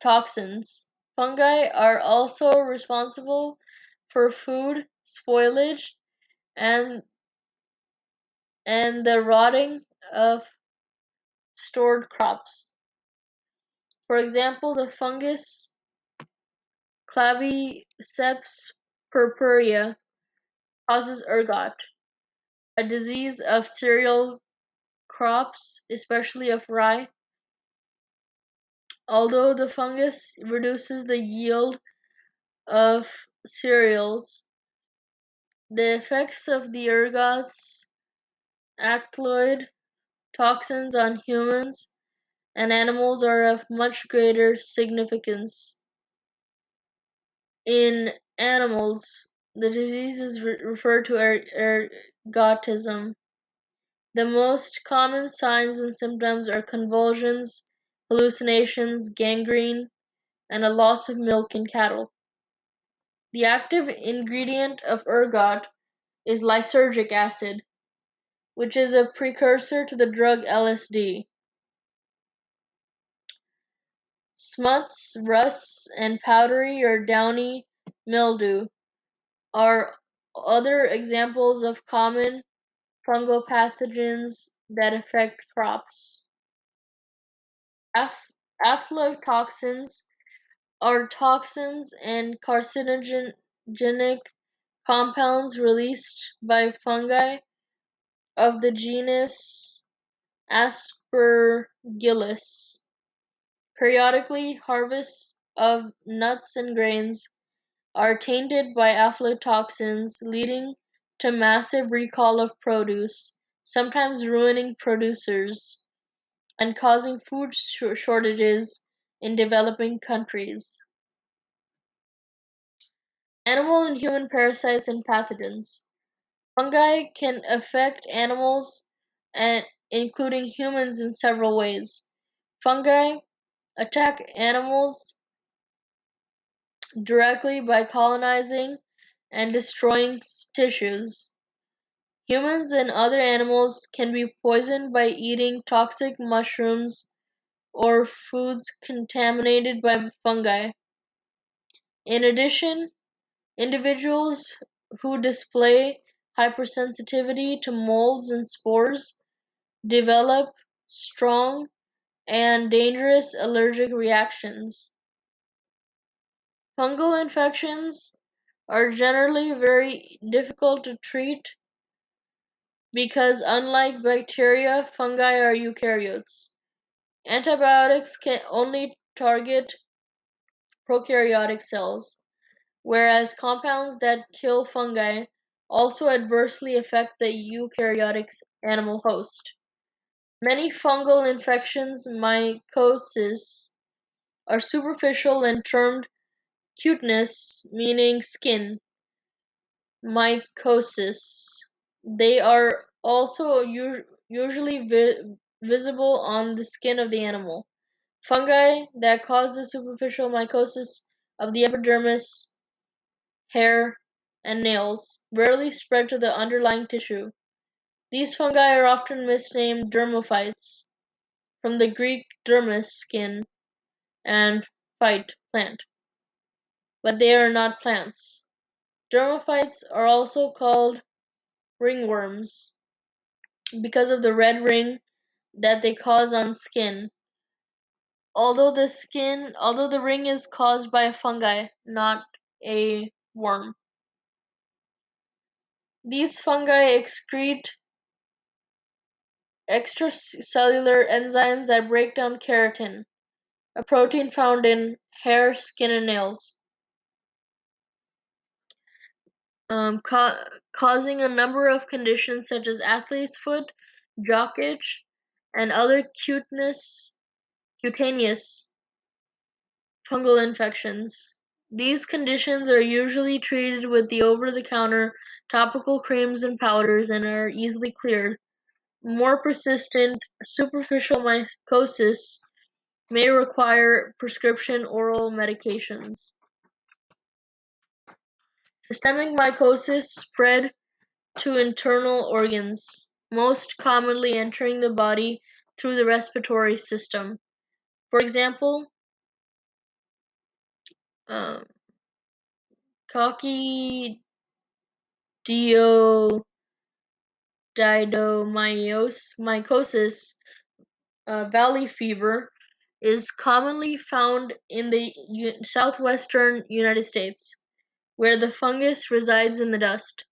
toxins. Fungi are also responsible for food spoilage and the rotting of stored crops. For example, the fungus Claviceps purpurea causes ergot, a disease of cereal crops, especially of rye. Although the fungus reduces the yield of cereals, the effects of the ergot's alkaloid toxins on humans and animals are of much greater significance. In animals, the disease is referred to ergotism. The most common signs and symptoms are convulsions, hallucinations, gangrene, and a loss of milk in cattle. The active ingredient of ergot is lysergic acid, which is a precursor to the drug LSD. Smuts, rusts, and powdery or downy mildew are other examples of common fungal pathogens that affect crops. Aflatoxins are toxins and carcinogenic compounds released by fungi of the genus Aspergillus. Periodically, harvests of nuts and grains are tainted by aflatoxins, leading to massive recall of produce, sometimes ruining producers and causing food shortages in developing countries. Animal and human parasites and pathogens. Fungi can affect animals and including humans in several ways. Fungi attack animals directly by colonizing and destroying tissues. Humans and other animals can be poisoned by eating toxic mushrooms or foods contaminated by fungi. In addition, individuals who display hypersensitivity to molds and spores develop strong and dangerous allergic reactions. Fungal infections are generally very difficult to treat because unlike bacteria, fungi are eukaryotes. Antibiotics can only target prokaryotic cells, whereas compounds that kill fungi also adversely affect the eukaryotic animal host. Many fungal infections, mycosis, are superficial and termed cutaneous, meaning skin, mycosis. They are also usually visible on the skin of the animal. Fungi that cause the superficial mycosis of the epidermis, hair, and nails rarely spread to the underlying tissue. These fungi are often misnamed dermophytes, from the Greek dermis, skin, and phyte, plant, but they are not plants. Dermophytes are also called ringworms because of the red ring that they cause on skin, although the ring is caused by a fungi, not a worm. These fungi excrete extracellular enzymes that break down keratin, a protein found in hair, skin, and nails, causing a number of conditions such as athlete's foot, jock itch, and other cutaneous fungal infections. These conditions are usually treated with the over-the-counter topical creams and powders and are easily cleared. More persistent superficial mycosis may require prescription oral medications. Systemic mycosis spread to internal organs, most commonly entering the body through the respiratory system. For example, um, coccidioidomycosis, valley fever, is commonly found in the southwestern United States, where the fungus resides in the dust.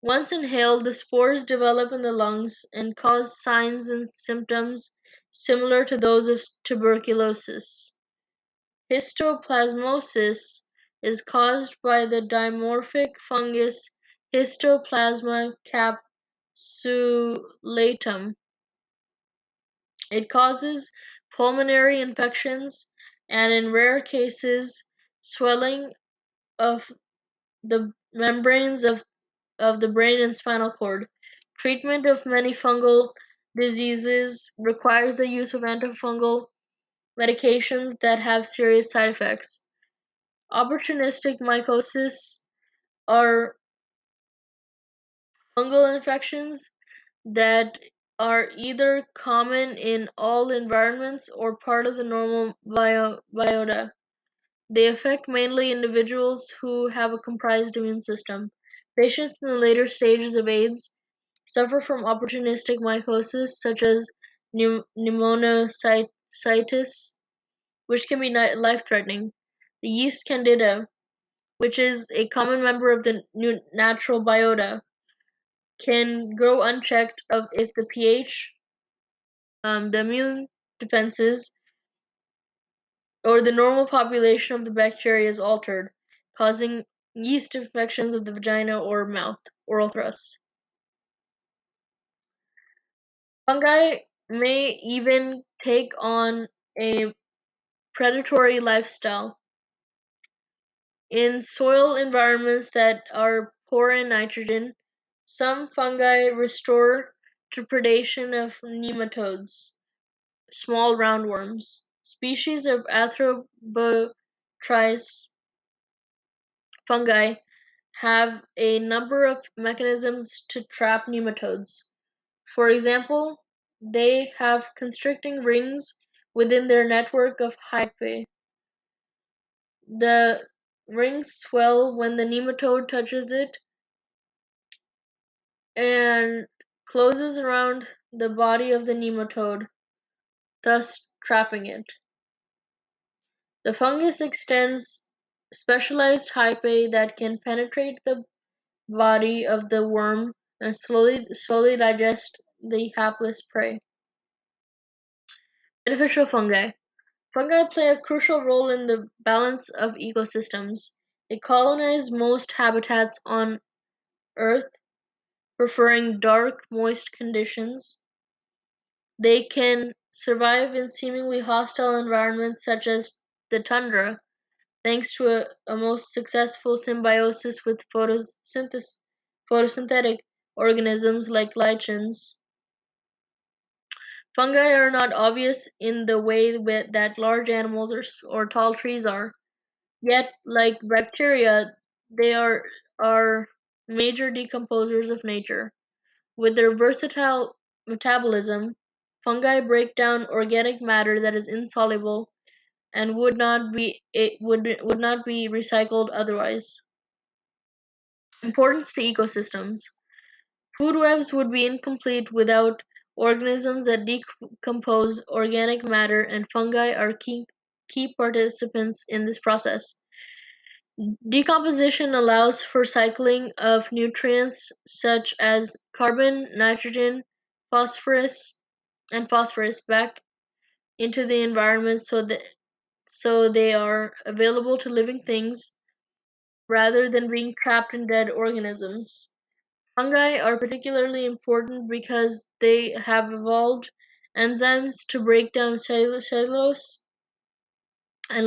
Once inhaled, the spores develop in the lungs and cause signs and symptoms similar to those of tuberculosis. Histoplasmosis is caused by the dimorphic fungus Histoplasma capsulatum. It causes pulmonary infections and, in rare cases, swelling of the membranes of the brain and spinal cord. Treatment of many fungal diseases requires the use of antifungal medications that have serious side effects. Opportunistic mycosis are fungal infections that are either common in all environments or part of the normal biota. They affect mainly individuals who have a compromised immune system. Patients in the later stages of AIDS suffer from opportunistic mycosis, such as pneumocytitis, which can be life-threatening. The yeast Candida, which is a common member of the natural biota, can grow unchecked if the pH, the immune defenses, or the normal population of the bacteria is altered, causing yeast infections of the vagina or mouth, oral thrust. Fungi may even take on a predatory lifestyle. In soil environments that are poor in nitrogen, some fungi restore to predation of nematodes, small roundworms. Species of Arthrobotrys fungi have a number of mechanisms to trap nematodes. For example, they have constricting rings within their network of hyphae. The rings swell when the nematode touches it and closes around the body of the nematode, thus trapping it. The fungus extends specialized hyphae that can penetrate the body of the worm and slowly digest the hapless prey. Beneficial fungi. Fungi play a crucial role in the balance of ecosystems. They colonize most habitats on Earth, preferring dark, moist conditions. They can survive in seemingly hostile environments such as the tundra, thanks to a most successful symbiosis with photosynthetic organisms like lichens. Fungi are not obvious in the way that large animals or tall trees are. Yet, like bacteria, they are major decomposers of nature. With their versatile metabolism, fungi break down organic matter that is insoluble and would not be recycled otherwise. Importance to ecosystems. Food webs would be incomplete without organisms that decompose organic matter, and fungi are key participants in this process. Decomposition allows for cycling of nutrients such as carbon, nitrogen, phosphorus, and phosphorus back into the environment so they are available to living things rather than being trapped in dead organisms. Fungi are particularly important because they have evolved enzymes to break down cellulose and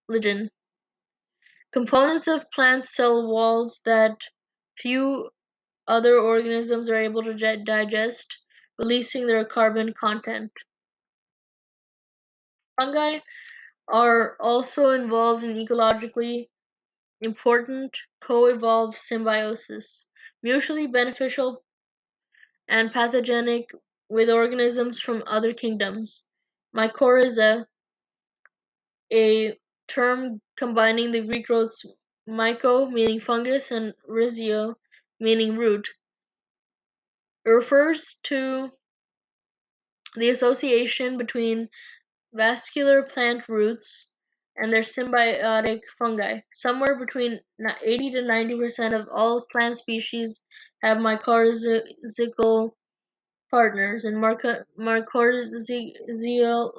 lignin, components of plant cell walls that few other organisms are able to digest, releasing their carbon content. Fungi are also involved in ecologically important co-evolved symbiosis, mutually beneficial and pathogenic with organisms from other kingdoms. Mycorrhiza, a term combining the Greek roots myco, meaning fungus, and rhizio, meaning root, refers to the association between vascular plant roots and their symbiotic fungi. Somewhere between 80 to 90% of all plant species have mycorrhizal partners, and mycorrhizal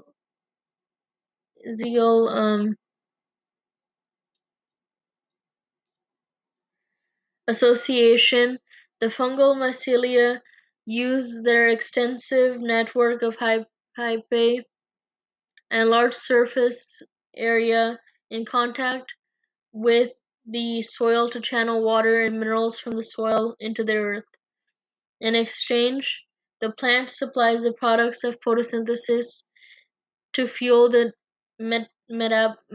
association. The fungal mycelia use their extensive network of hyphae and large surface area in contact with the soil to channel water and minerals from the soil into the earth. In exchange, the plant supplies the products of photosynthesis to fuel the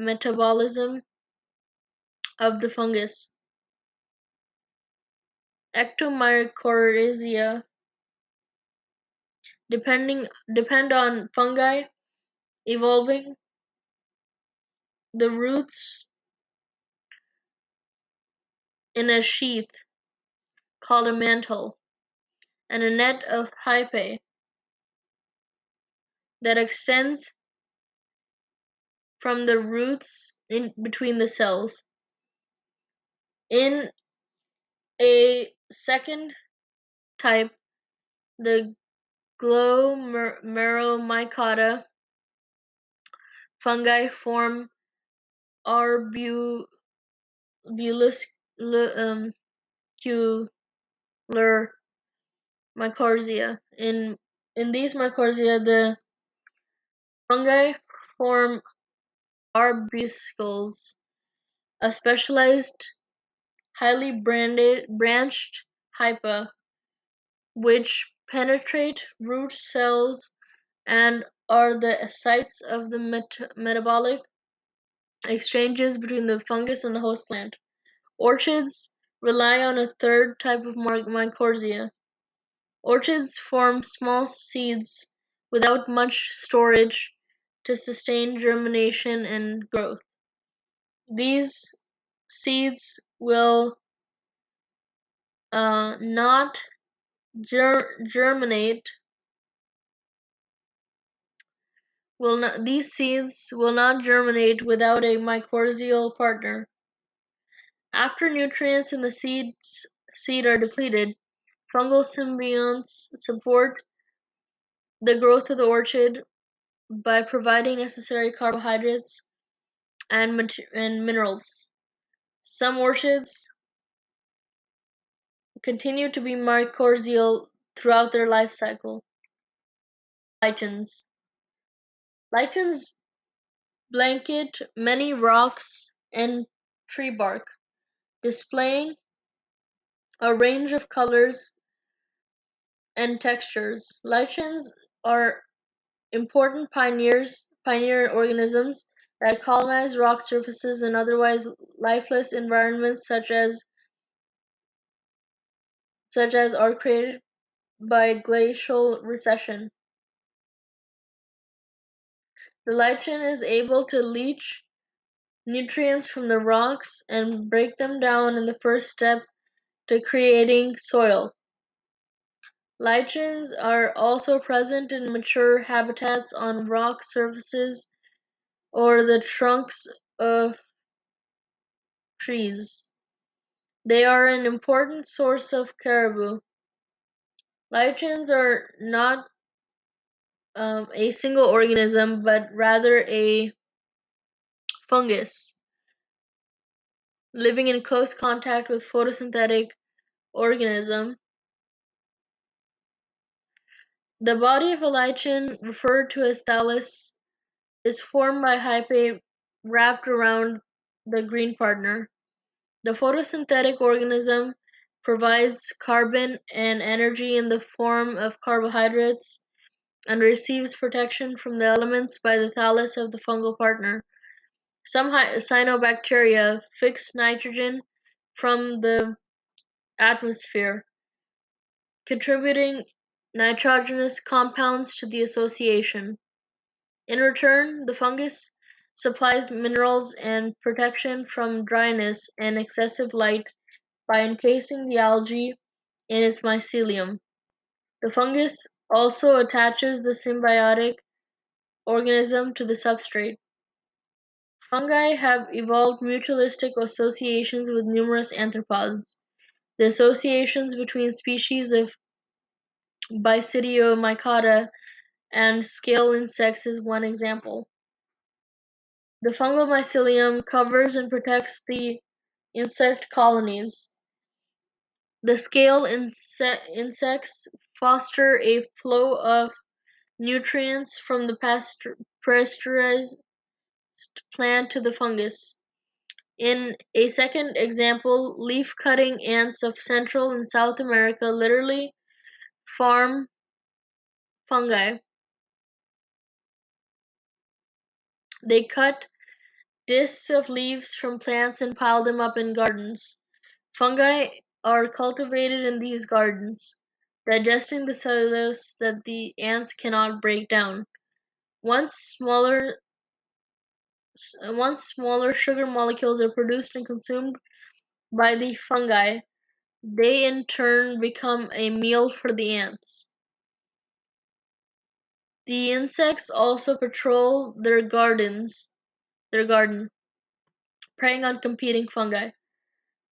metabolism of the fungus. Ectomycorrhizae depend on fungi evolving the roots in a sheath called a mantle and a net of hyphae that extends from the roots in between the cells. In a second type, the glomerulomycota fungi form arbuscular mycorrhizae. In these mycorrhizae, the fungi form arbuscules, a specialized, highly branched hyphae, which penetrate root cells and are the sites of the metabolic exchanges between the fungus and the host plant. Orchids rely on a third type of mycorrhizae. Orchids form small seeds without much storage to sustain germination and growth. These seeds will not germinate. These seeds will not germinate without a mycorrhizal partner. After nutrients in the seed are depleted, fungal symbionts support the growth of the orchid by providing necessary carbohydrates and minerals. Some orchids continue to be mycorrhizal throughout their life cycle. Lichens. Lichens blanket many rocks and tree bark, displaying a range of colors and textures. Lichens are important pioneer organisms that colonize rock surfaces and otherwise lifeless environments such as are created by glacial recession. The lichen is able to leach nutrients from the rocks and break them down in the first step to creating soil. Lichens are also present in mature habitats on rock surfaces or the trunks of trees. They are an important source of caribou. Lichens are not a single organism, but rather a fungus, living in close contact with photosynthetic organism. The body of a lichen, referred to as thallus, is formed by hyphae wrapped around the green partner. The photosynthetic organism provides carbon and energy in the form of carbohydrates and receives protection from the elements by the thallus of the fungal partner. Some cyanobacteria fix nitrogen from the atmosphere, contributing nitrogenous compounds to the association. In return, the fungus supplies minerals and protection from dryness and excessive light by encasing the algae in its mycelium. The fungus also attaches the symbiotic organism to the substrate. Fungi have evolved mutualistic associations with numerous arthropods. The associations between species of Basidiomycota and scale insects is one example. The fungal mycelium covers and protects the insect colonies. The scale insects foster a flow of nutrients from the pasteurized plant to the fungus. In a second example, leaf-cutting ants of Central and South America literally farm fungi. They cut discs of leaves from plants and pile them up in gardens. Fungi are cultivated in these gardens, digesting the cellulose that the ants cannot break down. Once smaller sugar molecules are produced and consumed by the fungi, they in turn become a meal for the ants. The insects also patrol their garden, preying on competing fungi.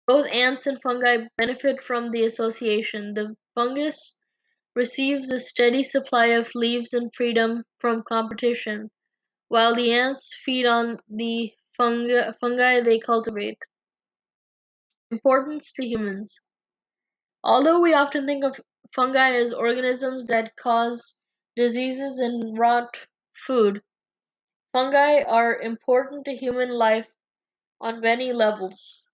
Both ants and fungi benefit from the association. The fungus receives a steady supply of leaves and freedom from competition, while the ants feed on the fungi they cultivate. Importance to humans. Although we often think of fungi as organisms that cause diseases and rot food, fungi are important to human life on many levels.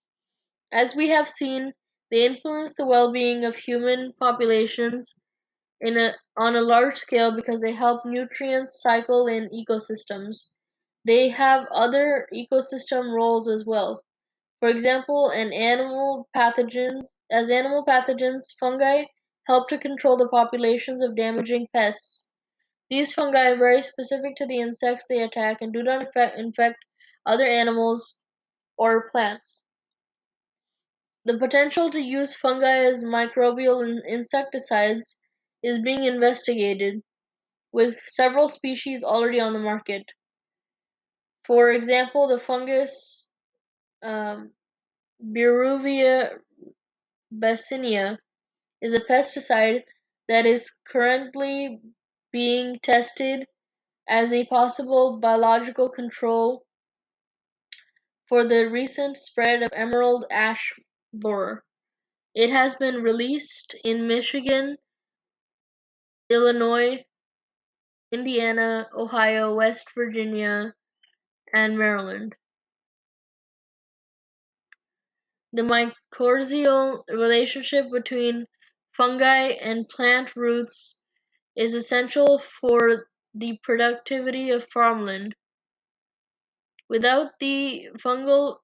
As we have seen, they influence the well-being of human populations on a large scale because they help nutrients cycle in ecosystems. They have other ecosystem roles as well. For example, as animal pathogens, fungi help to control the populations of damaging pests. These fungi are very specific to the insects they attack and do not infect other animals or plants. The potential to use fungi as microbial insecticides is being investigated, with several species already on the market. For example, the fungus um, Biruvia bassinia is a pesticide that is currently being tested as a possible biological control for the recent spread of emerald ash borer. It has been released in Michigan, Illinois, Indiana, Ohio, West Virginia, and Maryland. The mycorrhizal relationship between fungi and plant roots is essential for the productivity of farmland. Without the fungal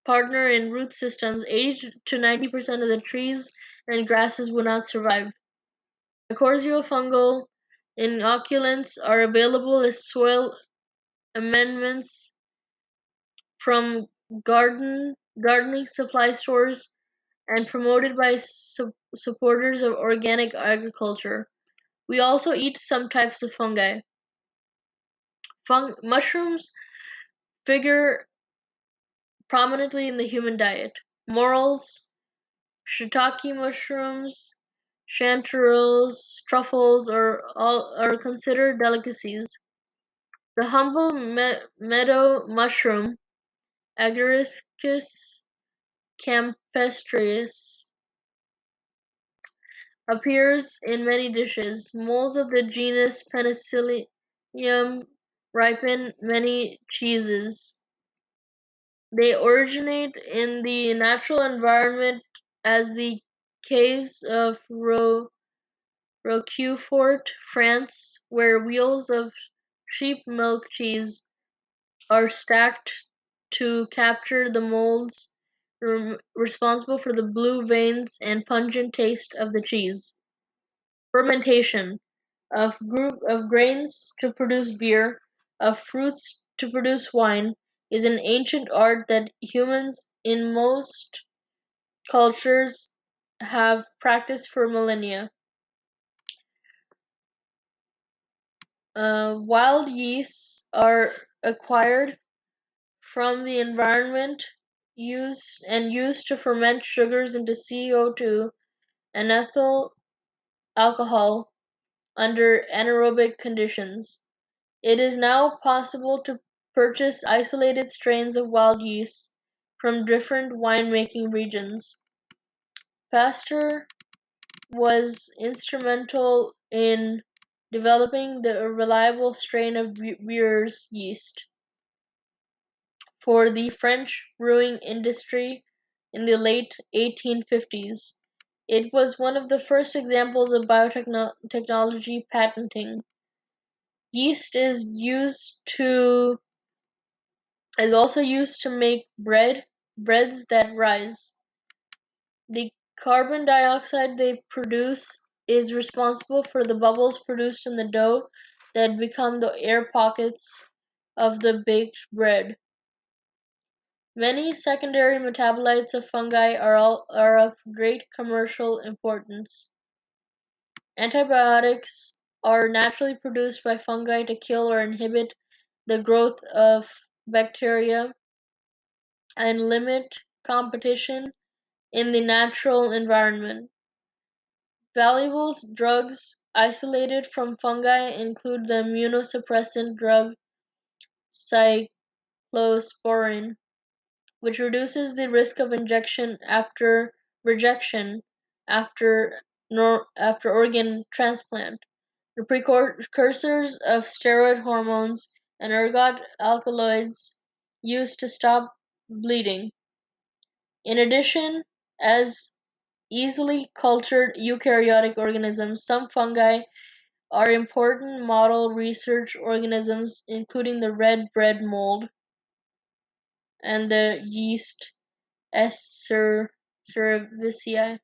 partner in root systems, 80 to 90% of the trees and grasses would not survive. Mycorrhizal fungal inoculants are available as soil amendments from gardening supply stores and promoted by supporters of organic agriculture. We also eat some types of fungi. Mushrooms figure prominently in the human diet. Morels, shiitake mushrooms, chanterelles, truffles are considered delicacies. The humble meadow mushroom, Agaricus campestris, appears in many dishes. Molds of the genus Penicillium ripen many cheeses. They originate in the natural environment as the caves of Roquefort, France, where wheels of sheep milk cheese are stacked to capture the molds responsible for the blue veins and pungent taste of the cheese. Fermentation of group of grains to produce beer, of fruits to produce wine, is an ancient art that humans in most cultures have practiced for millennia. Wild yeasts are acquired from the environment used to ferment sugars into CO2 and ethyl alcohol under anaerobic conditions. It is now possible to purchase isolated strains of wild yeast from different winemaking regions. Pasteur was instrumental in developing the reliable strain of beer's yeast for the French brewing industry in the late 1850s. It was one of the first examples of biotechnology patenting. Yeast is also used to make breads that rise. The carbon dioxide they produce is responsible for the bubbles produced in the dough that become the air pockets of the baked bread. Many secondary metabolites of fungi are of great commercial importance. Antibiotics are naturally produced by fungi to kill or inhibit the growth of bacteria and limit competition in the natural environment. Valuable drugs isolated from fungi include the immunosuppressant drug cyclosporin, which reduces the risk of rejection after organ transplant. The precursors of steroid hormones and ergot alkaloids used to stop bleeding. In addition, as easily cultured eukaryotic organisms, some fungi are important model research organisms, including the red bread mold and the yeast S. cerevisiae.